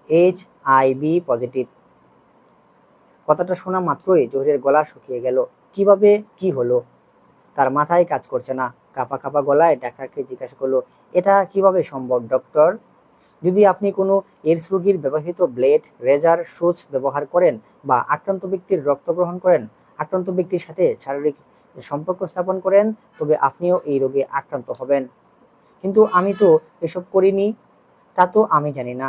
HIV পজিটিভ। কথাটা শোনা মাত্রই জহিরের গলা শুকিয়ে গেল। কিভাবে, কি হলো? তার মাথায় কাজ করছে না। কাঁপা কাঁপা গলায় ডাক্তারকে জিজ্ঞাসা করলো, এটা কিভাবে সম্ভব ডক্টর? যদি আপনি কোনো এইডস রোগীর ব্যবহৃত ব্লেড, রেজার, সুচ ব্যবহার করেন বা আক্রান্ত ব্যক্তির রক্ত গ্রহণ করেন, আক্রান্ত ব্যক্তির সাথে শারীরিক সম্পর্ক স্থাপন করেন, তবে আপনিও এই রোগে আক্রান্ত হবেন। কিন্তু আমি তো এসব করিনি। তা তো আমি জানি না।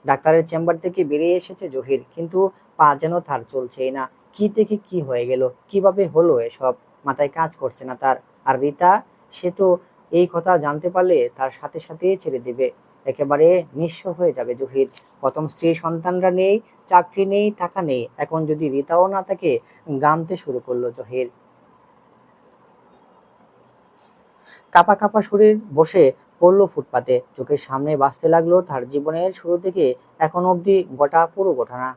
ডাক্তারের চেম্বার থেকে বেরিয়ে এসেছে জহির, কিন্তু পা যেন তার চলছেই না। কি থেকে কি হয়ে গেল, কিভাবে হলো এসব, মাথায় কাজ করছে না তার। আর রিতা, সে তো এই কথা জানতে পারলে তার সাথে সাথে ছেড়ে দেবে, একেবারে নিঃস্ব হয়ে যাবে জহির। প্রথম স্ত্রী, সন্তানরা নেই, চাকরি নেই, টাকা নেই, এখন যদি রিতাও না থাকে। গামতে শুরু করলো জহির। কাঁপা কাঁপা শরীর বসে পড়লো ফুটপাতে, চোখের সামনে বাঁচতে লাগলো তার জীবনের শুরু থেকে এখন অবধি গোটা পুরো ঘটনা।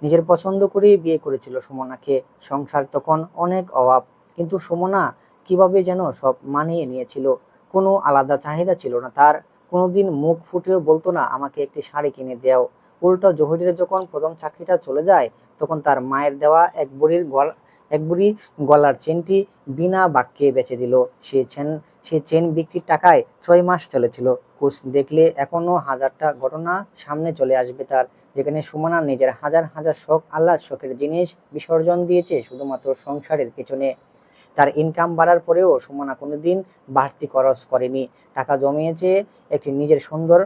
নিজের পছন্দ করেই বিয়ে করেছিল সুমনাকে, সংসার তখন অনেক অভাব, কিন্তু সুমনা কিভাবে যেন সব মানিয়ে নিয়েছিল। কোনো আলাদা চাহিদা ছিল না তার, কোনোদিন মুখ ফুটেও বলতো না আমাকে একটি শাড়ি কিনে দাও। উল্টো জহিরের যখন প্রথম চাকরিটা চলে যায়, তখন তার মায়ের দেওয়া এক বুড়ি গলার চেনটি বিনা বাক্যে বেচে দিল। সে চেন বিক্রির টাকায় 6 মাস চলেছিল। কুছ দেখলে এখনো হাজারটা ঘটনা সামনে চলে আসবে তার, যেখানে সুমনা নিজের হাজার হাজার শখ, আহ্লাদ, শখের জিনিস বিসর্জন দিয়েছে শুধুমাত্র সংসারের পেছনে। তার ইনকাম বাড়ার পরেও সুমনা কোনোদিন বাড়তি খরচ করেনি, টাকা জমিয়েছে একটি নিজের সুন্দর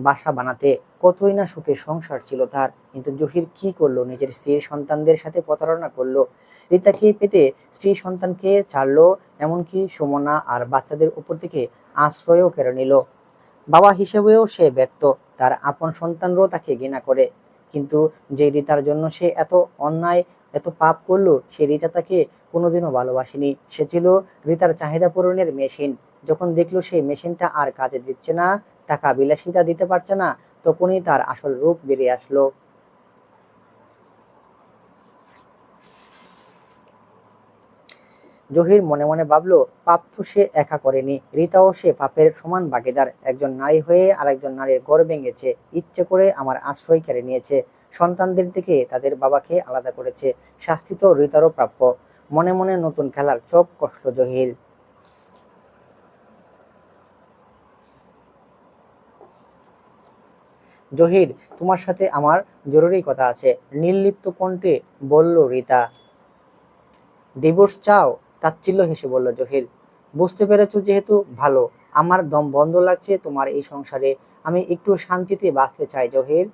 বাসা বানাতে। কতই না সুখে সংসার ছিল তার, কিন্তু জহির কি করলো? নিজের স্ত্রীর সন্তানদের সাথে প্রতারণা করলো। রিতাকে পেতে স্ত্রী সন্তানকে ছাড়লো, এমনকি সুমনা আর বাচ্চাদের উপর থেকে আশ্রয়ও কেড়ে নিল। বাবা হিসেবেও সে ব্যর্থ, তার আপন সন্তানরাও তাকে ঘৃণা করে। কিন্তু যে রিতার জন্য সে এত অন্যায়, এত পাপ করলো, সে রিতা তাকে কোনোদিনও ভালোবাসেনি। সে ছিল রিতার চাহিদা পূরণের মেশিন। যখন দেখলো সেই মেশিনটা আর কাজে দিচ্ছে না, টাকা বিলাসিতা দিতে পারছে না, তখনই তার আসল রূপ বেরিয়ে আসলো। জহির মনে মনে ভাবলো, পাপ তো সে একা করেনি, রিতাও সে পাপের সমান ভাগীদার। একজন নারী হয়ে আরেকজন নারীর ঘর ভেঙেছে, ইচ্ছে করে আমার আশ্রয় কেড়ে নিয়েছে, সন্তানদের থেকে তাদের বাবাকে আলাদা করেছে, শাস্তি তো রিতারও প্রাপ্য। মনে মনে নতুন খেলার চোখ কষল জহির। জহির, তোমার সাথে আমার জরুরি কথা আছে, নির্লিপ্ত কণ্ঠে বলল রিতা। ডিভোর্স চাও? তাচ্ছিল্য হেসে বলল জহির। বুঝতে পেরেছো যেহেতু ভালো। আমার দম বন্ধ লাগছে তোমার এই সংসারে, আমি একটু শান্তিতে বাঁচতে চাই জহির।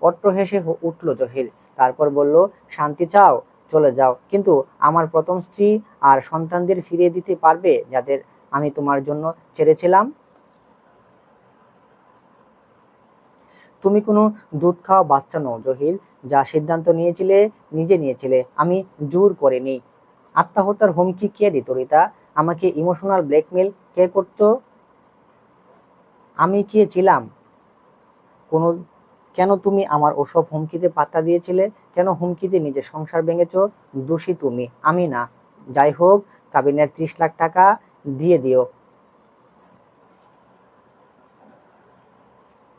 অট্ট হেসে উঠল জহির, তারপর বলল, শান্তি চাও? চলে যাও, কিন্তু আমার প্রথম স্ত্রী আর সন্তানদের ফিরিয়ে দিতে পারবে, যাদের আমি তোমার জন্য ছেড়েছিলাম? তুমি কোনো দুধ খাওয়া বাচ্চা নও জহির, যা সিদ্ধান্ত নিয়েছিলে নিজে নিয়েছিলে, আমি জোর করিনি। আত্মহত্যার হুমকি কে দিত রিতা? আমাকে ইমোশনাল ব্ল্যাকমেল কে করতো? আমি কে ছিলাম? কোনো কেন তুমি আমার ওসব হুমকিতে পাত্তা দিয়েছিলে? কেন হুমকিতে নিজের সংসার ভেঙেছো? দোষী তুমি, আমি না। যাই হোক, কাবিনের 30 লাখ টাকা দিয়ে দিও।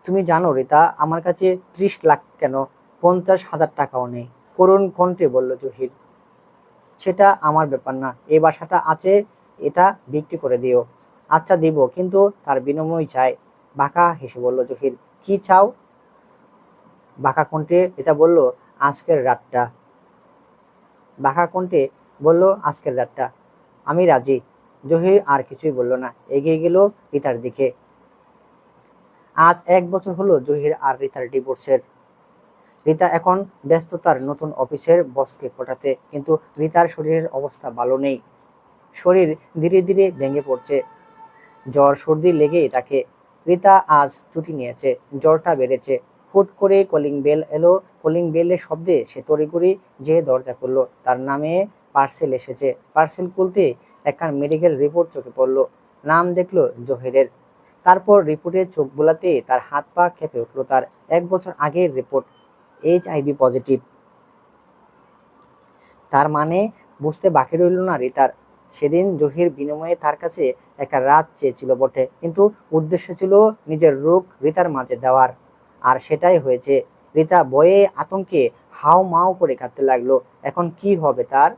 তুমি জানো রিতা, আমার কাছে 30 লাখ কেন, 50,000 টাকাও নেই, করুণ কণ্ঠে বলল জহির। সেটা আমার ব্যাপার না, এই বাসাটা আছে, এটা বিক্রি করে দিও। আচ্ছা দিব, কিন্তু তার বিনিময় চাই। বাঁকা হেসে বলল জহির। কি চাও? বাঁকা কণ্ঠে রিতা বলল, আজকের রাতটা। বাঁকা কণ্ঠে বলল, আজকের রাতটা। আমি রাজি। জহির আর কিছুই বলল না, এগিয়ে গেল রিতার দিকে। আজ 1 বছর হলো জহির আর রিতার ডিভোর্সের। রিতা এখন ব্যস্ত তার নতুন অফিসের বসকে পটাতে, কিন্তু রিতার শরীরের অবস্থা ভালো নেই। শরীর ধীরে ধীরে ভেঙে পড়ছে, জ্বর সর্দি লেগেই থাকে। রিতা আজ ছুটি নিয়েছে, জ্বরটা বেড়েছে। হুট করে কলিং বেল এলো, কলিং বেলের শব্দে সে তড়িঘড়ি যেয়ে দরজা খুলল। তার নামে পার্সেল এসেছে। পার্সেল খুলতে একখান মেডিকেল রিপোর্ট চোখে পড়ল। নাম দেখলো জহিরের। তারপর রিপোর্টে চোখ বোলাতে তার হাত পা কেঁপে উঠল। তার 1 বছর আগের রিপোর্ট, HIV পজিটিভ। তার মানে বুঝতে বাকি রইল না রিতার। সেদিন জহির বিনিময়ে তার কাছে একটা রাত চেয়েছিল বটে, কিন্তু উদ্দেশ্য ছিল নিজের রোগ রিতার মাঝে দেওয়ার। আর সেটাই হয়েছে। রিতা ভয়ে আতঙ্কে হাউ মাউ করে কাঁদতে লাগলো। এখন কি হবে তার?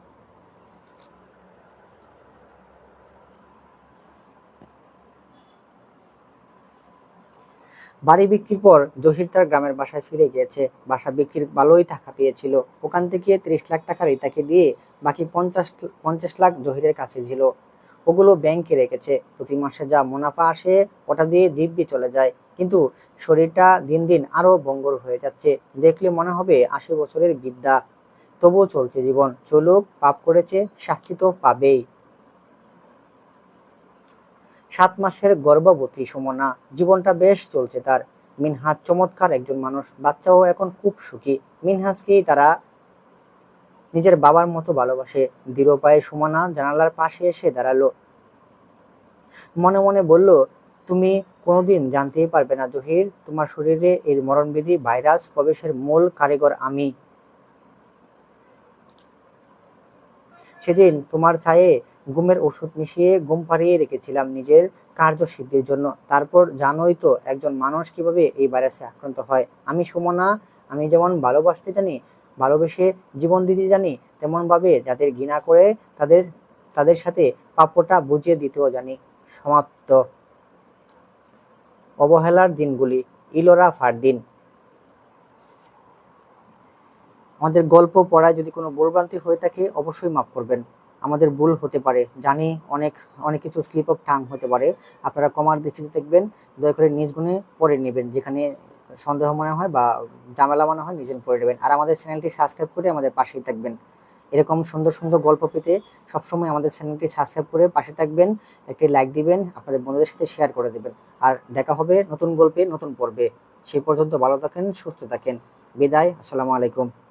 বাড়ি বিক্রির পর জহির তার গ্রামের বাসায় ফিরে গিয়েছে। বাসা বিক্রির ভালোই টাকা পেয়েছিল। ওখান থেকে 30 লাখ টাকা রিতাকে দিয়ে বাকি 50 লাখ জহিরের কাছে ছিল। ওগুলো ব্যাংকে রেখেছে। প্রতি মাসে যা মুনাফা আসে ওটা দিয়ে দিব্যি চলে যায়। কিন্তু শরীরটা দিন দিন আরো ভঙ্গুর হয়ে যাচ্ছে। দেখলে মনে হবে 80 বছরের বৃদ্ধা। তবুও চলছে জীবন। চলুক, পাপ করেছে, শাস্তি তো পাবেই। 7 মাসের গর্ভবতী সুমনা, জীবনটা বেশ চলছে তার। মিনহাজ চমৎকার একজন মানুষ, বাচ্চাও এখন খুব সুখী। মিনহাজকেই তারা নিজের বাবার মতো ভালোবাসে। দৃঢ় পায়ে সুমনা জানালার পাশে এসে দাঁড়ালো। মনে মনে বলল, তুমি কোনোদিন জানতেই পারবে না জহির, তোমার শরীরে এর মরণবিধি ভাইরাস প্রবেশের মূল কারিগর আমি। সেদিন তোমার চায়ে ঘুমের ওষুধ মিশিয়ে ঘুম পাড়িয়ে রেখেছিলাম নিজের কার্যসিদ্ধির জন্য। তারপর জানোই তো একজন মানুষ কিভাবে এই ভাইরাসে আক্রান্ত হয়। আমি সুমনা, আমি যেমন ভালোবাসতে জানি, ভালোবেসে জীবন দিতে জানি, তেমনভাবে যাদের ঘৃণা করে তাদের তাদের সাথে প্রাপ্যটা বুঝিয়ে দিতেও জানি। সমাপ্ত। অবহেলার দিনগুলি। ইলোরা ফারদিন। আমাদের গল্প পড়ায় যদি কোনো ভুলভ্রান্তি হয়ে থাকে অবশ্যই মাফ করবেন। আমাদের ভুল হতে পারে, জানি অনেক অনেক কিছু স্লিপ অফ টাং হতে পারে। আপনারা ক্ষমার দৃষ্টিতে দেখবেন, দয়া করে নিজ গুণে পড়ে নেবেন। যেখানে সন্দেহ মনে হয় বা ঝামেলা মনে হয় নিজে পড়ে নেবেন। আর আমাদের চ্যানেলটি সাবস্ক্রাইব করে আমাদের পাশেই থাকবেন। এরকম সুন্দর সুন্দর গল্প পেতে সবসময় আমাদের চ্যানেলটি সাবস্ক্রাইব করে পাশে থাকবেন। একটি লাইক দিবেন, আপনাদের বন্ধুদের সাথে শেয়ার করে দেবেন। আর দেখা হবে নতুন গল্পে, নতুন পর্বে। সেই পর্যন্ত ভালো থাকেন, সুস্থ থাকেন। বিদায়। আসসালামু আলাইকুম।